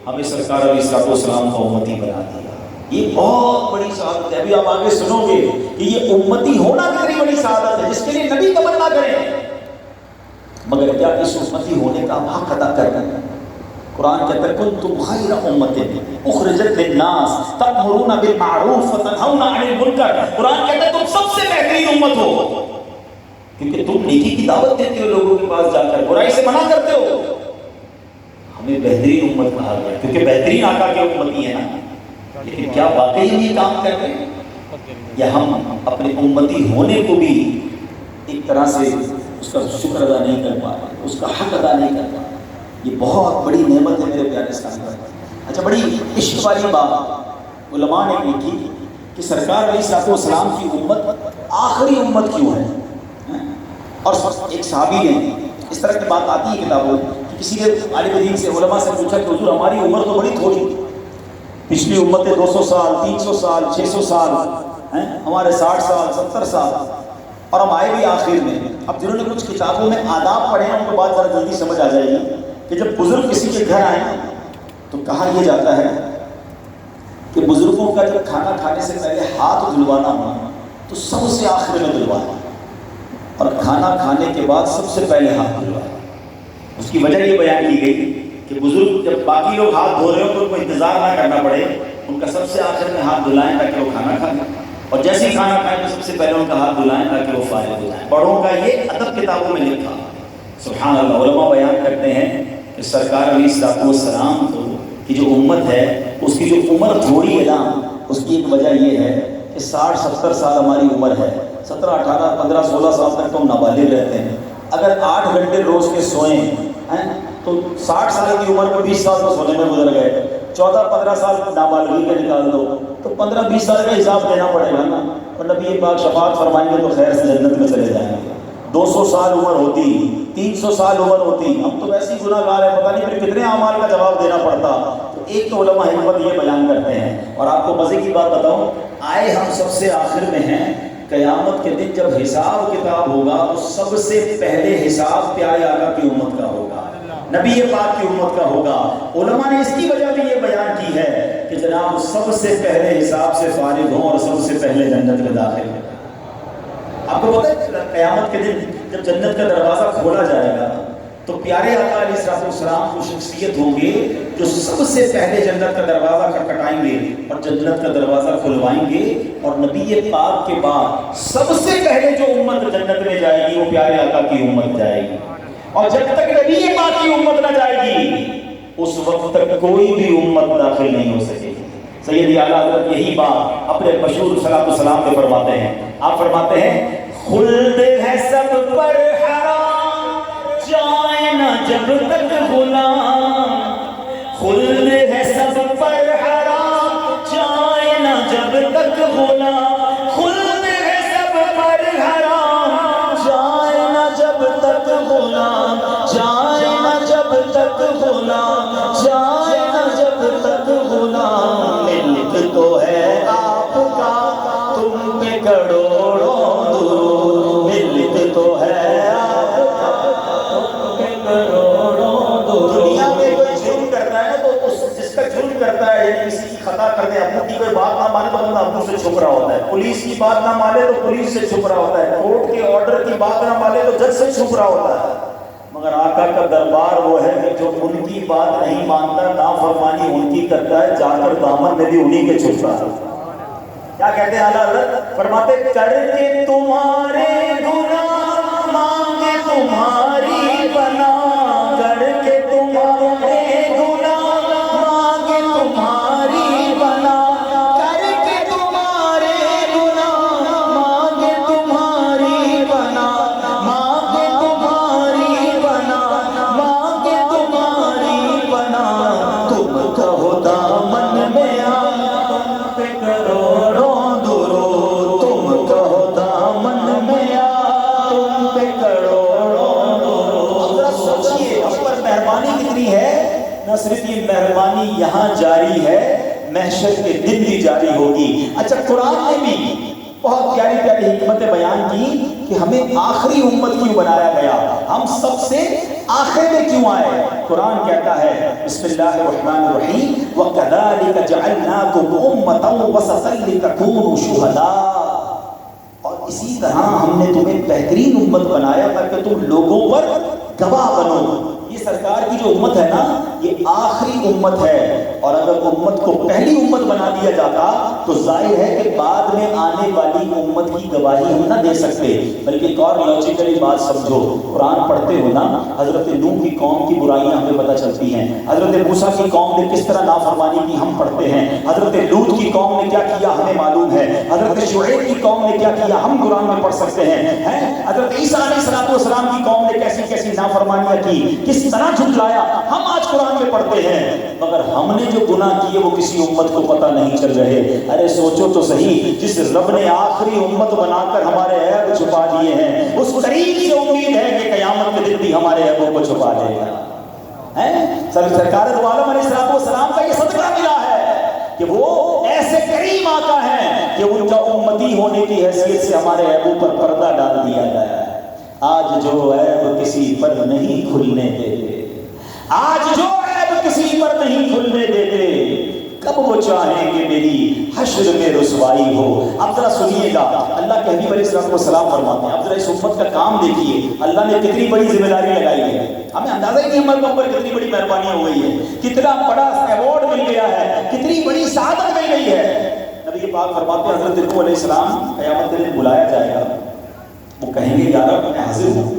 ہمیں سرکار علیہ السلام کا امتی بنا دیا۔ یہ بہت بڑی سعادت ہے۔ ابھی آپ آگے سنو گے کہ یہ امتی ہونا کتنی بڑی سعادت ہے جس کے لیے نبی تمنا کریں، مگر کیا اس امتی ہونے کا حق ادا کر رہے ہیں؟ قرآن کہتا ہے کنتم خیر امت اخرجت للناس تأمرون بالمعروف وتنہون عن المنکر۔ قرآن کہتا ہے تم سب سے بہترین امت ہو کیونکہ تم نیکی کی دعوت دیتے ہو، لوگوں کے پاس جا کر برائی سے منع کرتے ہو۔ ہمیں بہترین امت کہا گیا کیونکہ بہترین آقا کے امتی ہے نا، لیکن کیا واقعی ہم یہ کام کر رہے ہیں یا ہم اپنے امتی ہونے کو بھی ایک طرح سے اس کا شکر ادا نہیں کر پا رہے، اس کا حق ادا نہیں کر پا رہے؟ یہ بہت بڑی نعمت ہے میرے پیارے اسلام کا۔ اچھا، بڑی عشق والی بات علماء نے لکھی کہ سرکار علیہ السلام کی امت آخری امت کیوں ہے؟ اور ایک صحابی نے اس طرح کی بات آتی ہے کتابوں کہ کسی نے عالم دین سے علماء سے پوچھا کہ حضور ہماری عمر تو بڑی تھوڑی، پچھلی امتیں 200 سال 300 سال 600 سال ہیں، ہمارے 60 سال 70 سال، اور ہم آئے بھی آخر میں. اب جنہوں نے کچھ کتابوں میں آداب پڑھے ہیں ان کو بات ذرا جلدی سمجھ آ جائے گی کہ جب بزرگ کسی کے گھر آئیں تو کہا یہ جاتا ہے کہ بزرگوں کا جب کھانا کھانے سے پہلے ہاتھ دھلوانا ہو تو سب سے آخر میں دھلوائیں اور کھانا کھانے کے بعد سب سے پہلے ہاتھ دھلوائیں. اس کی وجہ یہ بیان کی گئی کہ بزرگ جب باقی لوگ ہاتھ دھو رہے ہو تو ان کو انتظار نہ کرنا پڑے, ان کا سب سے آخر میں ہاتھ دھلائیں تاکہ وہ کھانا کھائیں, اور جیسے ہی کھانا کھائیں تو سب سے پہلے ان کا ہاتھ دھلائیں تاکہ وہ فارغ ہو جائیں. بڑوں کا یہ ادب کتابوں میں لکھا. سبحان اللہ. علماء بیان کرتے ہیں کہ سرکار علیہ السلام کی جو امت ہے اس کی جو عمر تھوڑی ہے نا, اس کی ایک وجہ یہ ہے کہ 60-70 سال ہماری عمر ہے, 17, 18, 15, 16 سال تک تو ہم نابالغ رہتے ہیں. اگر 8 گھنٹے روز کے سوئیں تو 60 سال کی عمر میں 20 سال تو سونے میں گزر گئے, 14-15 سال نابالغی کے نکال دو تو 15-20 سال کا حساب دینا پڑے گا نا. اور نبی پاک شفاعت فرمائیں گے تو خیر سے جنت میں چلے جائیں گے. 200 سال عمر ہوتی, 300 سال عمر ہوتی, ہم تو ویسے ہی گناہ گار ہیں, پتہ نہیں پھر کتنے اعمال کا جواب دینا پڑتا. تو ایک تو علماء حکمت یہ بیان کرتے ہیں. اور آپ کو مزے کی بات بتاؤں, آئے ہم سب سے آخر میں ہیں. قیامت کے دن جب حساب کتاب ہوگا تو سب سے پہلے حساب پیارے آقا کی امت کا ہوگا, نبی پاک کی امت کا ہوگا. علماء نے اس کی وجہ بھی یہ بیان کی ہے کہ جناب سب سے پہلے حساب سے فارغ ہوں اور سب سے پہلے جنت میں داخل ہوں. آپ کو پتہ ہے قیامت کے دن جب جنت کا دروازہ کھولا جائے گا تو پیارے آقا علیہ السلام کو شخصیت ہوں گے جو سب سے پہلے جنت کا دروازہ کھٹکھٹائیں گے اور جنت کا دروازہ کھلوائیں گے. اور نبی پاک کے بعد سب سے پہلے جو امت جنت میں جائے گی وہ پیارے آقا کی امت جائے گی. اور جب تک نبی پاک کی امت نہ جائے گی اس وقت تک کوئی بھی امت داخل نہیں ہو سکے گی. سیدی اعلیٰ حضرت یہی بات اپنے مشہور صلاۃ والسلام پہ فرماتے ہیں. آپ فرماتے ہیں خلد ہے سب پر حرام جائے نہ جب تک غلام, خلد ہے سب پر حرام جائے نہ جب تک غلام, خلد ہے سب پر حرام جائے نہ جب تک غلام, جائے نہ جب تک غلام, جائے نہ جب تک غلام. ملک تو ہے آپ کا تم پہ کروڑوں درود, ملک تو ہے آپ کا تم پہ کروڑوں درود. دنیا میں کوئی جرم کرتا ہے تو جس کا جرم کرتا ہے یعنی کسی کی خطا کر دے, ابو کی کوئی بات نہ مانے تو بندہ ابو سے چھپ رہا ہوتا ہے, پولیس کی بات نہ مانے تو پولیس سے چھپ رہا ہوتا ہے, کورٹ کے آرڈر کی بات نہ مانے تو جج سے چھپ رہا ہوتا ہے. مگر آقا کا دربار وہ ہے کہ جو ان کی بات نہیں مانتا, نافرمانی ان کی کرتا ہے, جا کر دامن میں بھی انہی کے چھپتا ہے. کیا کہتے ہیں اعلیٰ حضرت؟ فرماتے کر کے تمہارے گناہ مانگے تمہاری پناہ, کر کے تمہارے گناہ مانگے تمہاری پناہ, کر کے تمہارے گناہ مانگے تمہاری پناہ, مانگے تمہاری پناہ, مانگے تمہاری پناہ. تم کہو دامن میں آ تم پہ کروڑوں درود, تم کہو دامن میں آ تم پہ کروڑوں درود. ذرا سوچئے ہم پر مہربانی کتنی ہے. نہ صرف یہ مہربانی یہاں جاری ہے, محشر کے دن بھی جاری ہوگی. اچھا قرآن نے بھی بہت پیاری پیاری حکمتیں بیان کی کہ ہمیں آخری امت کیوں بنایا گیا, ہم سب سے آخر میں کیوں آئے. قرآن کہتا ہے بسم اللہ الرحمن الرحیم وَكَذَلِكَ جَعَلْنَاكُمْ أُمَّةً وَسَطًا لِتَكُونُوا شُهَدَاءَ, اور اسی طرح ہم نے تمہیں بہترین امت بنایا تاکہ تم لوگوں پر گواہ بنو. یہ سرکار کی جو امت ہے نا یہ آخری امت ہے, اور اگر امت کو پہلی امت بنا دیا جاتا تو ظاہر ہے کہ بعد میں آنے والی امت کی گواہی ہم نہ دے سکتے. بلکہ ایک اور لاجیکلی بات سمجھو, قرآن پڑھتے ہو نا حضرت نوح کی قوم کی برائیاں ہمیں پتہ چلتی ہیں, حضرت موسیٰ کی قوم نے کس طرح نافرمانی کی ہم پڑھتے ہیں, حضرت لوط کی قوم نے کیا کیا ہمیں معلوم ہے, حضرت شعیب کی قوم نے کیا کیا ہم قرآن میں پڑھ سکتے ہیں, حضرت عیسیٰ علیہ السلام کی قوم نے کیسی کیسی نافرمانیاں کی, کس طرح جھٹلایا, ہم آج قرآن میں پڑھتے ہیں. مگر ہم نے جو گناہ کیے وہ کسی امت کو پتہ نہیں چل رہے. ارے سوچو تو صحیح, جس رب نے آخری امت بنا کر ہمارے عیب چھپا دیے ہیں اس قریب سے امید ہے کہ قیامت کے دن بھی ہمارے عیبوں کو چھپا دے گا. سرکار دو عالم علیہ السلام کا یہ صدقہ ملا ہے کہ وہ ایسے کریم آقا ہیں کہ ان کا امتی ہونے کی حیثیت سے ہمارے عیبوں پر پردہ ڈال دیا گیا ہے۔ آج جو عیب کسی پر نہیں کھلنے دیتے، آج جو عیب کسی پر نہیں کھلنے دیتے، کب وہ چاہیں کہ میری حشر میں رسوائی ہو۔ اب ذرا سنیے گا، اللہ کے حبیب علیہ السلام فرماتے ہیں، اب ذرا اس امت کا کام دیکھیے، اللہ نے کتنی بڑی ذمہ داری لگائی ہے، ہمیں اندازہ ہی نہیں ہمارے اوپر کتنی بڑی مہربانی ہو گئی ہے، کتنا بڑا ایوارڈ مل گیا ہے، کتنی بڑی سعادت مل گئی ہے۔ نبی پاک فرماتے ہیں حضرت نوح علیہ السلام قیامت کے دن بلایا جائے گا، وہ کہیں گے یا رب میں حاضر ہوں۔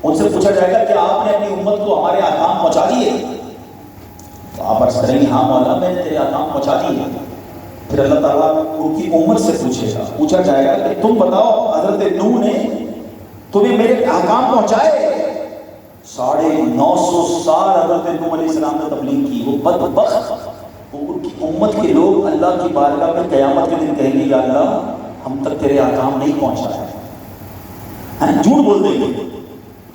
ان سے پوچھا جائے گا کہ آپ نے اپنی امت کو ہمارے احکام پہنچا دیے؟ تو آپ عرض کریں گے ہاں مولا میں نے تیرے احکام پہنچا دیے۔ پھر اللہ تعالیٰ ان کی امت سے پوچھا جائے گا کہ تم بتاؤ حضرت نوح نے تمہیں میرے احکام پہنچائے؟ 950 سال حضرت نوح علیہ السلام نے تبلیغ کی، وہ بدبخت ان کی امت کے لوگ اللہ کی بارگاہ میں قیامت کے دن کہیں گے یا اللہ ہم تک تیرے احکام نہیں پہنچایا، جھوٹ بول دیں گے۔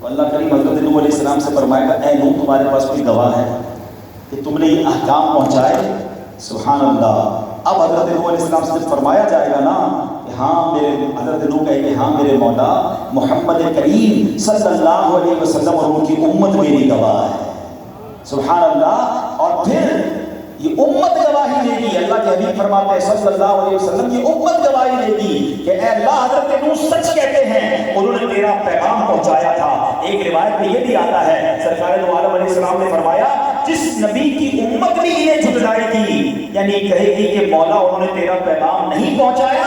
تو اللہ کریم حضرت نوح علیہ السلام سے فرمائے گا اے نوح تمہارے پاس کوئی گواہ ہے کہ تم نے یہ احکام پہنچائے؟ سبحان اللہ۔ اب حضرت نوح علیہ السلام سے فرمایا جائے گا نا کہ ہاں میرے، حضرت نوح کہے کہ ہاں میرے مولا محمد کریم صلی اللہ علیہ وسلم اور ان کی امت میری گواہ ہے۔ سبحان اللہ۔ اور پھر یہ امت گواہی دے گی، اللہ کے حبیب فرماتے ہیں صلی اللہ علیہ وسلم یہ امت گواہی دے گی کہ اے اللہ حضرت نوح سچ کہتے ہیں، انہوں نے تیرا پیغام پہنچایا تھا۔ ایک روایت میں یہ بھی آتا ہے سرکار دو عالم علیہ السلام نے فرمایا جس نبی کی امت بھی انہیں جھٹلائی تھی، یعنی کہے گی کہ مولا انہوں نے تیرا پیغام نہیں پہنچایا،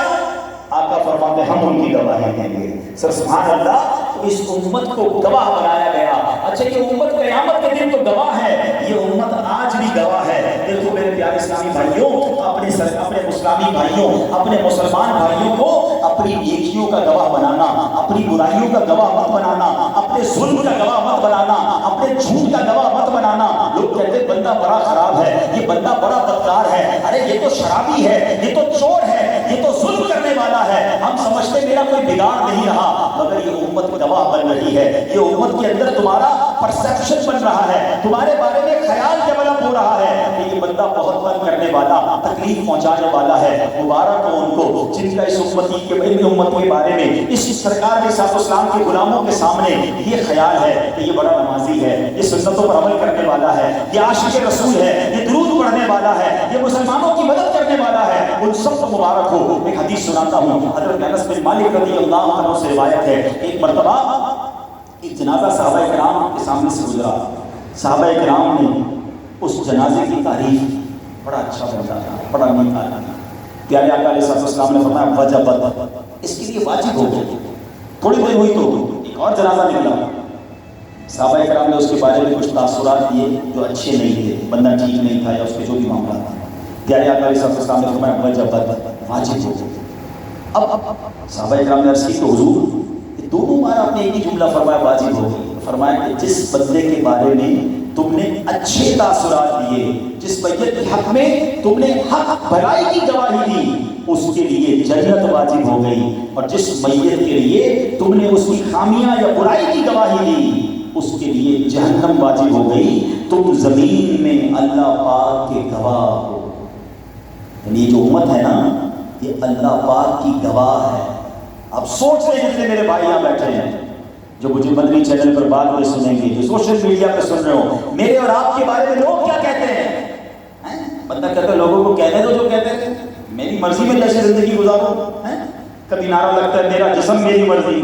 آقا فرماتے ہم ان کی گواہی دیں گے۔ سبحان اللہ۔ اس امت کو گواہ بنایا گیا۔ اچھا یہ امت قیامت کے دن تو گواہ ہے، یہ امت آج بھی گواہ ہے۔ دیکھو میرے پیارے اسلامی بھائیوں، اپنے اسلامی بھائیوں، اپنے مسلمان بھائیوں کو اپنی نیکیوں کا گواہ بنانا، اپنی برائیوں کا گواہ مت بنانا، اپنے ظلم کا گواہ مت بنانا، اپنے جھوٹ کا گواہ مت بنانا۔ لوگ کہتے ہیں بندہ بڑا خراب ہے، یہ بندہ بڑا بدکار ہے، ارے یہ تو شرابی ہے، یہ تو چور ہے، یہ تو ظلم کرنے والا ہے، ہم سمجھتے میرا کوئی بگاڑ نہیں رہا، مگر یہ امت گواہ بن رہی ہے۔ یہ امت کے اندر تمہارا پرسیپشن بن رہا ہے، تمہارے بارے میں خیال ڈیولپ ہو رہا ہے کہ یہ بندہ بہت بند کرنے والا، تکلیف پہنچانے والا ہے۔ مبارک ہو ان کو جن کا اس امت کے بارے میں اس سرکار علیہ السلام کے غلاموں کے سامنے یہ خیال ہے کہ یہ بڑا نمازی ہے، یہ سنتوں پر عمل کرنے والا ہے، یہ عاشق رسول ہے، یہ درود پڑھنے والا ہے، یہ مسلمانوں کی مدد کرنے والا ہے۔ ان سب کو مبارک ہو۔ ایک حدیث سناتا ہوں، حضرت انس بن مالک رضی اللہ عنہ سے روایت ہے، ایک مرتبہ ایک جنازہ صحابہ کرام کے سامنے سے گزرا، صحابہ کرام نے اس جنازے کی تعریف، بڑا اچھا بندہ تھا، بڑا نیک آدمی تھا۔ پیارے آقا علیہ السلام نے فرمایا وجبت، اس کے لیے واجب ہو گیا۔ تھوڑی دیر ہوئی تو ایک اور جنازہ نکلا، صحابہ کرام نے اس کے بارے میں کچھ تاثرات دیے جو اچھے نہیں تھے، بندہ ٹھیک نہیں تھا یا اس کے جو بھی معاملات تھے۔ پیارے آقا علیہ السلام نے فرمایا وجبت، واجب ہو گیا۔ اب صحابہ کرام نے عرض کی کہ حضور دونوں بار آپ نے ایک ہی جملہ فرمایا واجب ہو گئی۔ فرمایا کہ جس بندے کے بارے میں تم نے اچھے تاثرات دیے، جس میت کے حق میں تم نے حق بھلائی کی گواہی دی، اس کے لیے جنت واجب ہو گئی، اور جس میت کے لیے تم نے اس کی خامیاں یا برائی کی گواہی دی اس کے لیے جہنم واجب ہو گئی۔ تم زمین میں اللہ پاک کے گواہ ہو۔ یعنی یہ جو امت ہے نا یہ اللہ پاک کی گواہ ہے۔ اب سوچ رہے جتنے میرے بھائی یہاں بیٹھے ہیں جو مجھے مدنی چینل پر بعد میں سنیں گے، جو سوشل میڈیا پہ سن رہے ہو، میرے اور آپ کے بارے میں لوگ کیا کہتے ہیں؟ بندہ کہتا ہے لوگوں کو کہنے دو جو کہتے ہیں، میری مرضی میں جیسے زندگی گزارو۔ کبھی نعرہ لگتا ہے میرا جسم میری مرضی،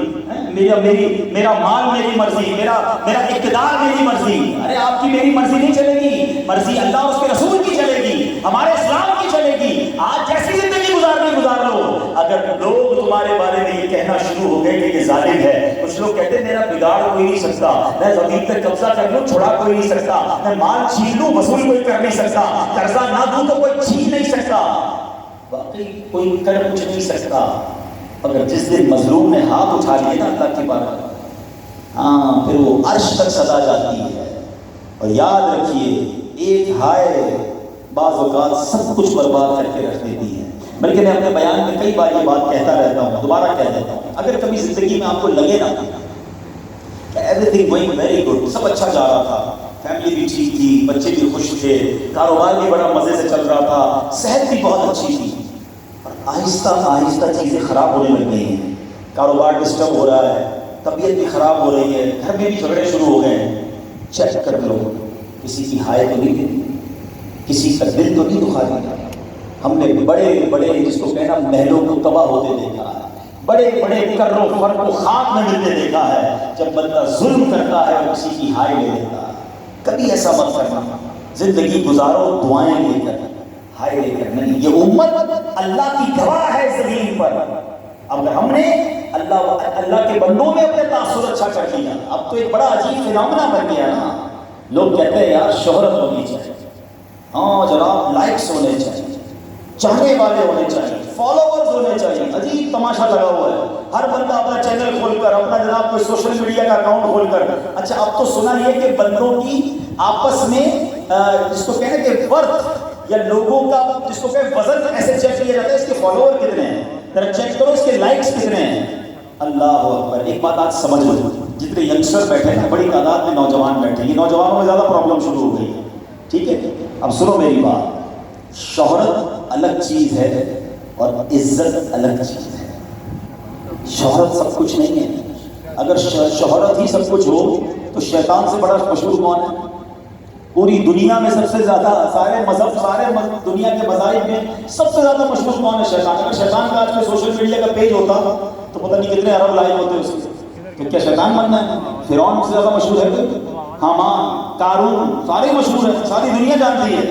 میرا مال میری مرضی، میرا اقتدار میری مرضی۔ ارے آپ کی میری مرضی نہیں چلے گی، مرضی اللہ اور اس کے رسول کی چلے گی، ہمارے اسلام کی چلے گی۔ آج جیسی زندگی گزار لو، اگر لوگ تمہارے بارے میں یہ کہنا شروع ہو گئے کہ یہ ظالم ہے، کچھ لوگ کہتے ہیں میرا بگاڑ کوئی نہیں سکتا، میں زمین پہ قبضہ کر لوں چھڑا کوئی نہیں سکتا، میں مال چھین لوں وصول کوئی کر نہیں سکتا، قرضہ نہ دوں تو کوئی چھین نہیں سکتا۔ واقعی کوئی کر کچھ نہیں سکتا، اگر جس دن مظلوم نے ہاتھ اٹھا لیے نا اللہ کی بارگاہ، ہاں پھر وہ عرش تک صدا جاتی ہے۔ اور یاد رکھیے ایک ہائے بعض اوقات سب کچھ برباد کر کے رکھ دیتی ہے۔ بلکہ میں اپنے بیان میں کئی بار یہ بات کہتا رہتا ہوں، دوبارہ کہہ دیتا ہوں، اگر کبھی زندگی میں آپ کو لگے نا کہ everything going very good, سب اچھا جا رہا تھا، فیملی بھی ٹھیک تھی، بچے بھی خوش تھے، کاروبار بھی بڑا مزے سے چل رہا تھا، صحت بھی بہت اچھی تھی. اور آہستہ آہستہ چیزیں خراب ہونے لگ گئی ہیں. کاروبار ڈسٹرب ہو رہا ہے، طبیعت بھی خراب ہو رہی ہے، گھر میں بھی جھگڑے شروع ہو گئے ہیں. چیک کر لو کسی کی ہائے تو نہیں دی، کسی کا دل تو نہیں دکھا دیا. ہم نے بڑے بڑے جس کو کہنا محلوں کو تباہ ہوتے دیکھا ہے، بڑے بڑے کر و فر کو خاک میں ملتے دیکھا ہے جب بندہ ظلم کرتا ہے اور کسی کی ہائے لے لیتا ہے. کبھی ایسا مت کرنا. زندگی گزارو دعائیں لے کر، ہائے لے کر نہیں. یہ امت اللہ کی گواہ ہے زمین پر. اب ہم نے اللہ کے بندوں میں اپنے تاثر اچھا کر دیا. اب تو ایک بڑا عجیب فنامنا بن گیا نا. لوگ کہتے ہیں یار شہرت ہونی چاہیے، ہاں جناب لائکس ہونے چاہیے، چاہنے والے ہونے چاہیے، فالوورز ہونے چاہیے. عجیب تماشا لگا ہوا ہے. ہر بندہ اپنا چینل کھول کر، اپنا جناب کوئی سوشل میڈیا کا اکاؤنٹ کھول کر. اچھا اب تو سنا یہ کہ بندوں کی آپس میں جس کو کہنے کہ ورتھ یا لوگوں کا جس کو کہ وزن ایسے چیک کیا جاتا ہے، اس کے فالوور کتنے ہیں، ذرا چیک کرو اس کے لائکس کتنے ہیں. اللہ اکبر. ایک بات آج سمجھ لو، جتنے ینگسٹر بیٹھے ہیں بڑی تعداد میں نوجوان بیٹھے ہیں، یہ نوجوانوں میں زیادہ پرابلم شروع ہو گئی ہے. ٹھیک ہے، اب سنو میری بات. شہرت الگ چیز ہے اور عزت الگ چیز ہے. شہرت سب کچھ نہیں ہے. اگر شہرت ہی سب کچھ ہو تو شیطان سے بڑا مشہور کون ہے؟ پوری دنیا میں سب سے زیادہ سارے دنیا کے مذاہب میں سب سے زیادہ مشہور کون ہے؟ شیطان. اگر شیطان کا آج میں سوشل میڈیا کا پیج ہوتا تو پتہ نہیں کتنے ارب لائک ہوتے اس کے. تو کیا شیطان بننا ہے؟ فرعون سے زیادہ مشہور ہے کوئی؟ حامان، قارون، سارے مشہور ہیں، ساری دنیا جانتی ہے.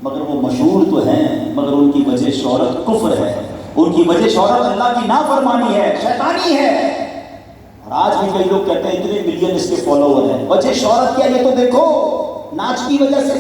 مگر وہ مشہور تو ہیں مگر ان کی وجہ شہرت کفر ہے، ان کی وجہ شہرت اللہ کی نافرمانی ہے، شیطانی ہے. اور آج بھی کئی لوگ کہتے ہیں اتنے ملین اس کے فالوور ہیں. وجہ شہرت کیا؟ یہ تو دیکھو، ناچ کی وجہ سے،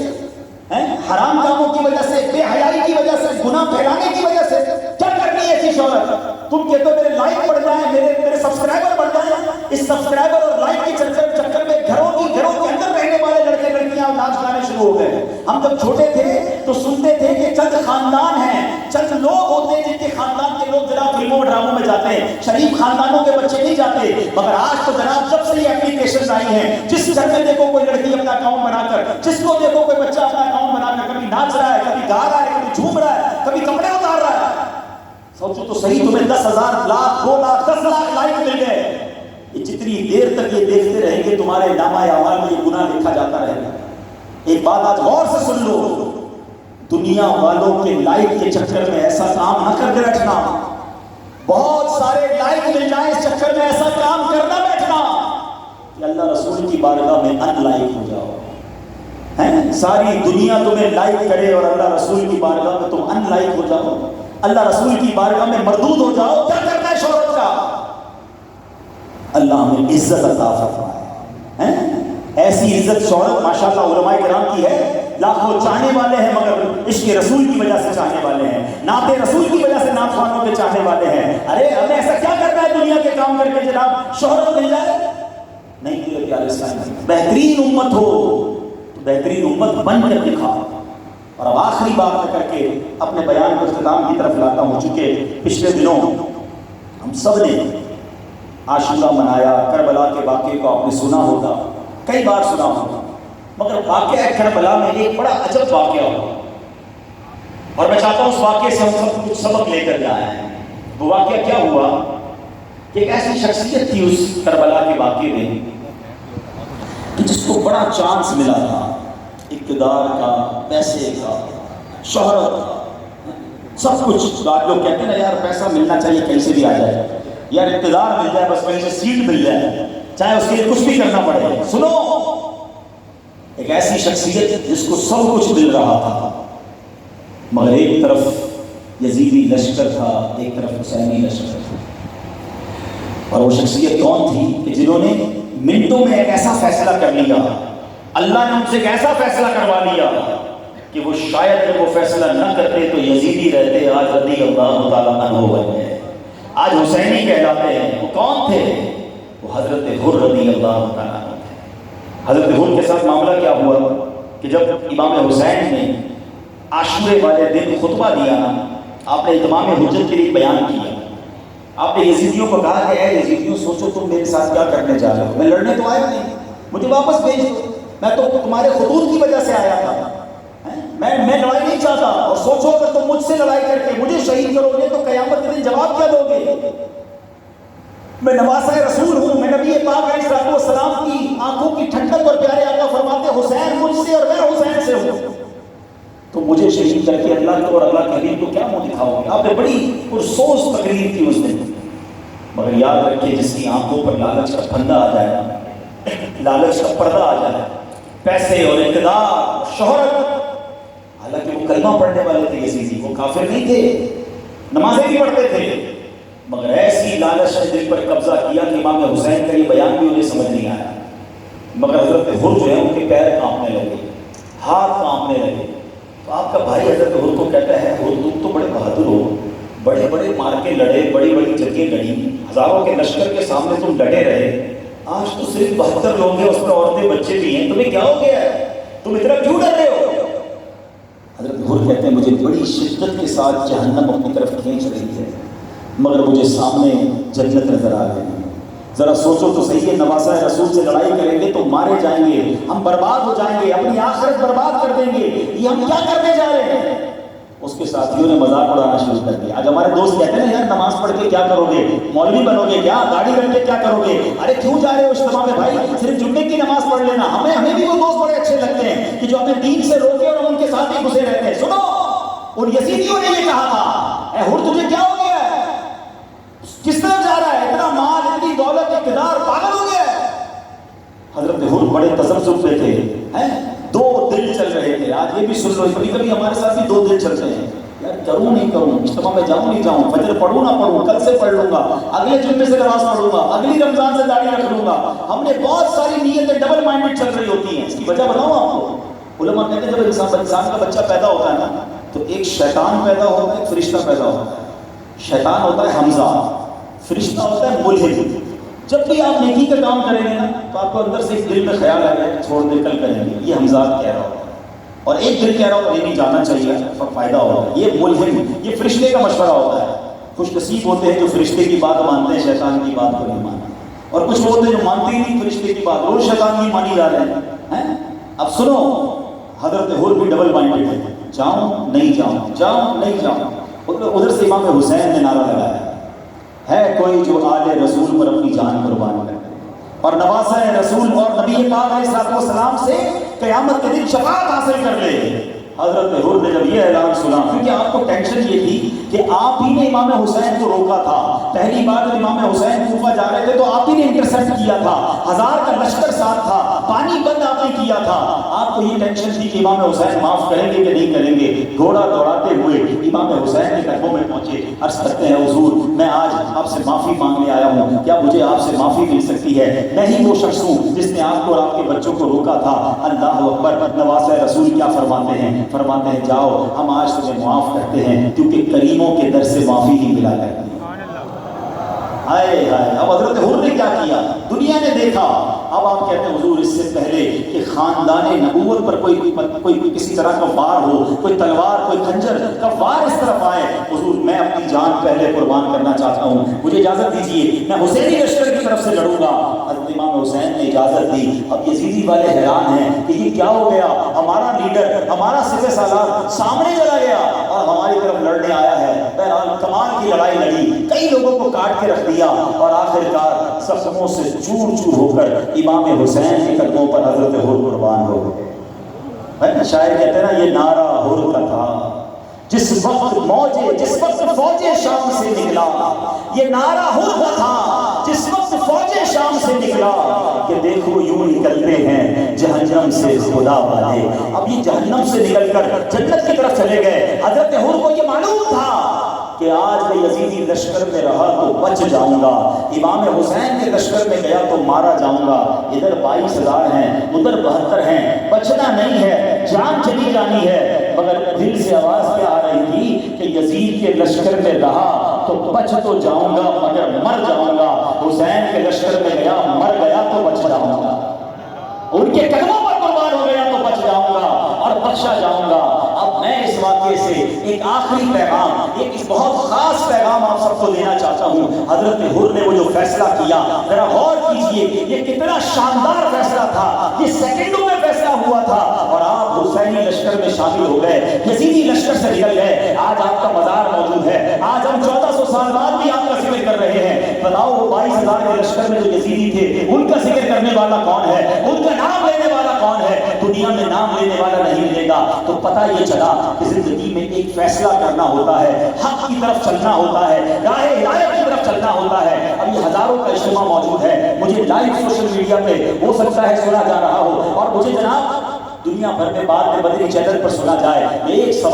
حرام کاموں کی وجہ سے، بے حیائی کی وجہ سے، گناہ پھیلانے کی وجہ سے. کیا کرنی ہے ایسی شہرت؟ تم کہتے ہو میرے لائک بڑھ جائیں، میرے سبسکرائبر بڑھ جائیں. اس سبسکرائبر اور لائک کے چکر میں گھروں کے اندر رہنے والے لڑکے لڑکیاں ناچ گانے شروع ہو گئے. ہم جب چھوٹے تھے تو سنتے تھے کہ چند خاندان ہیں، چند لوگ ہوتے ہیں جن کے خاندان کے لوگ جناب فلموں ڈراموں میں جاتے ہیں، شریف خاندانوں کے بچے نہیں جاتے. مگر آج تو جناب جب سے یہ اپلیکیشن آئی ہیں، جس گھر میں دیکھو کوئی لڑکی اپنا اکاؤنٹ بنا کر، جس کو دیکھو کوئی بچہ اپنا اکاؤنٹ بنا کر کبھی ناچ رہا ہے، کبھی گا رہا ہے، کبھی جھوم رہا ہے، کبھی کپڑے اتار رہا ہے. سوچو تو صحیح، تمہیں 10,000 لاکھ 2 لاکھ 10 لاکھ لائک مل گئے. یہ جتنی دیر تک یہ دیکھتے رہیں گے تمہارے نامہ اعمال میں یہ گناہ لکھا جاتا رہے گا. ایک بات آج غور سے سن لو، دنیا والوں کے لائک کے چکر میں ایسا کام نہ کر کے بیٹھنا. بہت سارے لائک مل جائیں اس چکر میں ایسا کام کرنا بیٹھنا کہ اللہ رسول کی بارگاہ میں ان لائک ہو جاؤ. ساری دنیا تمہیں لائک کرے اور اللہ رسول کی بارگاہ میں تم ان لائک ہو جاؤ، اللہ رسول کی بارگاہ میں مردود ہو جاؤ. کیا کرنا ہے شہرت کا؟ اللہ ہمیں عزت عطا فرمائے. ایسی عزت شہرت ماشاءاللہ علماء کرام کی ہے. لاکھوں چاہنے والے ہیں مگر عشق رسول کی وجہ سے چاہنے والے ہیں، نعت رسول کی وجہ سے نعت خوانوں کے چاہنے والے ہیں. ارے ہمیں ایسا کیا کرنا ہے دنیا کے کام کر کے جناب شہرت مل جائے؟ نہیں میرے پیارے اسلام، بہترین امت ہو تو بہترین امت بن کر دکھاؤ. اور اب آخری بات کر کے اپنے بیان کو اختتام کی طرف لاتا ہوں. چونکہ پچھلے دنوں ہم سب نے عاشورہ منایا، کربلا کے واقعے کو آپ نے سنا ہوگا، کئی بار سنا ہوگا. مگر واقعہ کربلا میں ایک بڑا عجب واقعہ ہوا اور میں چاہتا ہوں اس واقعے سے ہم سب کچھ سبق لے کر جائیں. وہ واقعہ کیا ہوا کہ ایک ایسی شخصیت تھی اس کربلا کے واقعے میں کہ جس کو بڑا چانس ملا تھا، اقتدار کا، پیسے کا، شہرت کا، سب کچھ. آج لوگ کہتے ہیں نا یار پیسہ ملنا چاہیے کہیں سے بھی آ جائے، یار اقتدار مل جائے بس کہیں سے سیٹ مل جائے، چاہے اس کے لیے کچھ بھی کرنا پڑے. سنو، ایک ایسی شخصیت جس کو سب کچھ مل رہا تھا مگر ایک طرف یزیدی لشکر تھا، ایک طرف حسینی لشکر تھا. اور وہ شخصیت کون تھی کہ جنہوں نے منٹوں میں ایک ایسا فیصلہ کر لیا، اللہ نے ان سے ایک ایسا فیصلہ کروا لیا کہ وہ شاید جب وہ فیصلہ نہ کرتے تو یزیدی رہتے، آج رضی اللہ تعالیٰ عنہ ہوئے، آج حسینی کہلاتے ہیں. وہ کون تھے؟ وہ حضرت حر رضی اللہ تعالیٰ عنہ تھے. حضرت حر کے ساتھ معاملہ کیا ہوا کہ جب امام حسین نے عاشورے والے دن خطبہ دیا، آپ نے اتمام حجت کے لیے بیان کیا. آپ نے یزیدیوں کو کہا کہ اے یزیدیوں، سوچو تم میرے ساتھ کیا کرنے جا رہے ہو، میں لڑنے تو آیا نہیں، مجھے واپس بھیج دو. میں تو تمہارے خطوط کی وجہ سے آیا تھا، میں لڑائی نہیں چاہتا، اور سوچو اگر تم مجھ سے لڑائی کر کے مجھے شہید کرو گے تو قیامت کے دن جواب کیا دو گے؟ میں نواسہ رسول ہوں، میں نبی پاک علیہ السلام کی آنکھوں کی ٹھنڈک اور پیارے آقا فرماتے حسین مجھ سے اور میں حسین سے ہوں، تو مجھے شہید کر کے اللہ کو اور اللہ کے حبیب کو کیا منہ دکھاؤ گے؟ آپ نے بڑی پرسوز تقریر کی اس دن، مگر یاد رکھیں جس کی آنکھوں پر لالچ کا پھندا آ جائے، لالچ کا پردہ آ جائے، پیسے اور اقتدار، شہرت، حالانکہ وہ کلمہ پڑھنے والے تھے یزیدی، وہ کافر نہیں تھے، نمازیں بھی پڑھتے تھے، مگر ایسی لالچ نے دل پر قبضہ کیا کہ امام حسین کا یہ بیان بھی انہیں سمجھ نہیں آیا، مگر حضرت حر جو ہے ان کے پیر کانپنے لگے، ہاتھ کانپنے لگے، تو آپ کا بھائی حضرت حر کو کہتا ہے حر تم تو بڑے بہادر ہو، بڑے بڑے مارکے لڑے، بڑی بڑی جنگیں لڑی، ہزاروں کے لشکر کے سامنے تم ڈٹے رہے، آج تو صرف 72 لوگ ہیں، اس میں عورتیں بچے بھی ہیں، تمہیں کیا ہو گیا ہے؟ تم اتنا کیوں ڈر رہے ہو؟ حضرت حر کہتے ہیں مجھے بڑی شدت کے ساتھ جہنم اپنی طرف کھینچ رہی ہے، مگر مجھے سامنے جنت نظر آ گئی۔ ذرا سوچو تو صحیح ہے، نواسہ رسول سے لڑائی کریں گے تو مارے جائیں گے، ہم برباد ہو جائیں گے، اپنی آخرت برباد کر دیں گے، یہ ہم کیا کرنے جا رہے ہیں؟ اس کے ساتھیوں نے مذاق اڑانا شروع کر دیا۔ آج ہمارے دوست کہتے ہیں یار نماز پڑھ کے کیا کرو گے، مولوی بنو گے کیا، داڑھی رکھ کے کیا کرو گے؟ ارے کیوں جا رہے ہو اجتماع میں بھائی، صرف جمعے کی نماز پڑھ لینا۔ ہمیں بھی وہ دوست بڑے اچھے لگتے ہیں کہ جو ہمیں دین سے روکے اور ہم ان کے ساتھ ہی گھسے رہتے ہیں۔ سنو، ان یزیدیوں نے یہ کہا تھا اے حر تجھے کیا ہو گیا ہے، کس طرف جا رہا ہے، اتنا مال، اتنی دولت، اقتدار، پاگل ہو گیا ہے؟ حضرت حر بڑے تذبذب میں تھے، دو دل چل رہے تھے۔ آج یہ بھی سن لو، کبھی کبھی ہمارے ساتھ بھی دو دل چلتے ہیں، یار کروں نہیں کروں، اجتماع میں جاؤں نہیں جاؤں، فجر پڑھوں نہ پڑھوں، کل سے پڑھ لوں گا، اگلے جمعے سے نماز پڑھوں گا، اگلی رمضان سے داڑھی رکھ لوں گا۔ ہم نے بہت ساری نیتیں ڈبل مائنڈڈ چل رہی ہوتی ہیں۔ اس کی وجہ بتاؤں آپ کو؟ علماء کہتے ہیں جب انسان کا بچہ پیدا ہوتا ہے نا تو ایک شیطان پیدا ہوتا ہے، ایک فرشتہ پیدا ہوتا ہے۔ شیطان ہوتا ہے حمزہ، فرشتہ ہوتا ہے ملحد۔ جب بھی آپ نیکی کا کام کریں گے نا تو آپ کو اندر سے ایک دل میں خیال آئے گا چھوڑ دے کل کریں گے، یہ حمزہ کہہ رہا ہوتا ہے، اور ایک دل کہہ رہا ہوتا ہے یہ نہیں جانا چاہیے فائدہ ہوگا، یہ ملحد، یہ فرشتے کا مشورہ ہوتا ہے۔ خوش نصیب ہوتے ہیں جو فرشتے کی بات مانتے ہیں، شیطان کی بات کو نہیں مانتے، اور کچھ ہوتے ہیں جو مانتے ہی نہیں فرشتے کی بات، روز شیطان کی مانی جا رہے ہیں۔ اب سنو، حضرت حر بھی ڈبل مائنڈڈ ہے، جاؤں نہیں جاؤں، جاؤں نہیں جاؤں۔ ادھر سے امام حسین نے نعرہ لگایا ہے کوئی جو آل رسول پر اپنی جان قربان کرے اور نواسہ رسول اور نبی پاک علیہ السلام سے قیامت کے دن شفاعت حاصل کر لے۔ حضرت حر نے جب یہ اعلان سنا، کیونکہ آپ کو ٹینشن یہ تھی کہ آپ ہی نے امام حسین کو روکا تھا، پہلی بار جب امام حسین کوفہ جا رہے تھے تو آپ ہی نے انٹرسپٹ کیا تھا، 1000 کا لشکر ساتھ تھا، پانی بند آپ نے کیا تھا، آپ کو یہ ٹینشن تھی کہ امام حسین معاف کریں گے کہ نہیں کریں گے۔ گھوڑا دوڑاتے ہوئے امام حسین کے قدموں میں پہنچے، عرض کرتے ہیں حضور میں آج آپ سے معافی مانگنے آیا ہوں، کیا مجھے آپ سے معافی مل سکتی ہے؟ میں ہی وہ شخص ہوں جس نے آپ کو اور آپ کے بچوں کو روکا تھا۔ اللہ اکبر، نواسہ رسول کیا فرماتے ہیں؟ فرماتے ہیں جاؤ ہم آج تمہیں معاف کرتے ہیں، کیونکہ کریموں کے در سے معافی ہی ملا کرتی ہے۔ ہائے ہائے، اب حضرت حر نے کیا کیا؟ دنیا نے دیکھا۔ اب آپ کہتے ہیں حضور اس سے پہلے کہ خاندان نبوت پر کوئی کسی طرح کا وار ہو، کوئی تلوار، کوئی خنجر کا وار اس طرف آئے، حضور میں اپنی جان پہلے قربان کرنا چاہتا ہوں، مجھے اجازت دیجیے، میں حسینی لشکر کی طرف سے لڑوں گا۔ حضرت امام حسین نے اجازت دی۔ اب یزیدی والے حیران ہیں کہ یہ کیا ہو گیا، ہمارا لیڈر، ہمارا سپہ سالار سامنے چلا گیا اور ہماری طرف لڑنے آیا ہے۔ بہرحال کمال کی لڑائی لڑی، کئی لوگوں کو کاٹ کے رکھ دیا اور آخرکار زخموں سے چور چور ہو کر امام حسین کے قدموں پر حضرت حر قربان ہو گئے۔ شاعر کہتے ہیں نا یہ نعرہ حر کا تھا جس وقت فوج شام سے نکلا، یہ نعرہ حر کا تھا جس وقت فوج شام سے نکلا، کہ دیکھو یوں نکلتے ہیں جہنم سے خدا والے۔ اب یہ جہنم سے نکل کر جنت کی طرف چلے گئے۔ حضرت حر کو یہ معلوم تھا کہ آج میں یزیدی لشکر میں رہا تو بچ جاؤں گا، امام حسین کے لشکر میں گیا تو مارا جاؤں گا۔ ادھر 22,000 ہیں، ادھر 72 ہیں، بچنا نہیں ہے، جان چلی جانی ہے۔ مگر دل سے آواز کیا آ رہی تھی کہ یزید کے لشکر میں رہا تو بچ تو جاؤں گا مگر مر جاؤں گا، حسین کے لشکر میں گیا مر گیا تو بچ جاؤں گا، ان کے قدموں پر قربان ہو گیا تو بچ جاؤں گا اور بخشا جاؤں گا۔ اب میں اس واقعے سے ایک آخری پیغام، ایک بہت خاص پیغام آپ سب کو دینا چاہتا ہوں۔ حضرت حر نے وہ جو فیصلہ کیا، ذرا غور کیجئے یہ کتنا شاندار فیصلہ تھا، یہ سیکنڈوں میں فیصلہ ہوا تھا اور آپ حسینی لشکر میں شامل ہو گئے، یزیدی لشکر سے نکل گئے۔ آج آپ کا مزار موجود ہے، آج ہم 1400 سال بعد بھی آپ کا ذکر کر رہے ہیں۔ بتاؤ وہ 22,000 کے لشکر میں جو یزیدی تھے ان کا ذکر کرنے والا کون ہے، ان کا نام لینے والا کون ہے؟ دنیا میں نام لینے والا نہیں ملے گا۔ تو پتہ یہ چلا کہ زندگی میں ایک فیصلہ کرنا ہوتا ہے، حق کی طرف چلنا ہوتا ہے، راہ ہدایت کی طرف چلنا ہوتا ہے۔ اب یہ ہزاروں کا اجتماع موجود ہے، مجھے لائیو سوشل میڈیا پہ ہو سکتا ہے سنا جا رہا ہو اور مجھے جناب دنیا بھر میں بعد میں بدری چینل پر سنا جائے۔ ایک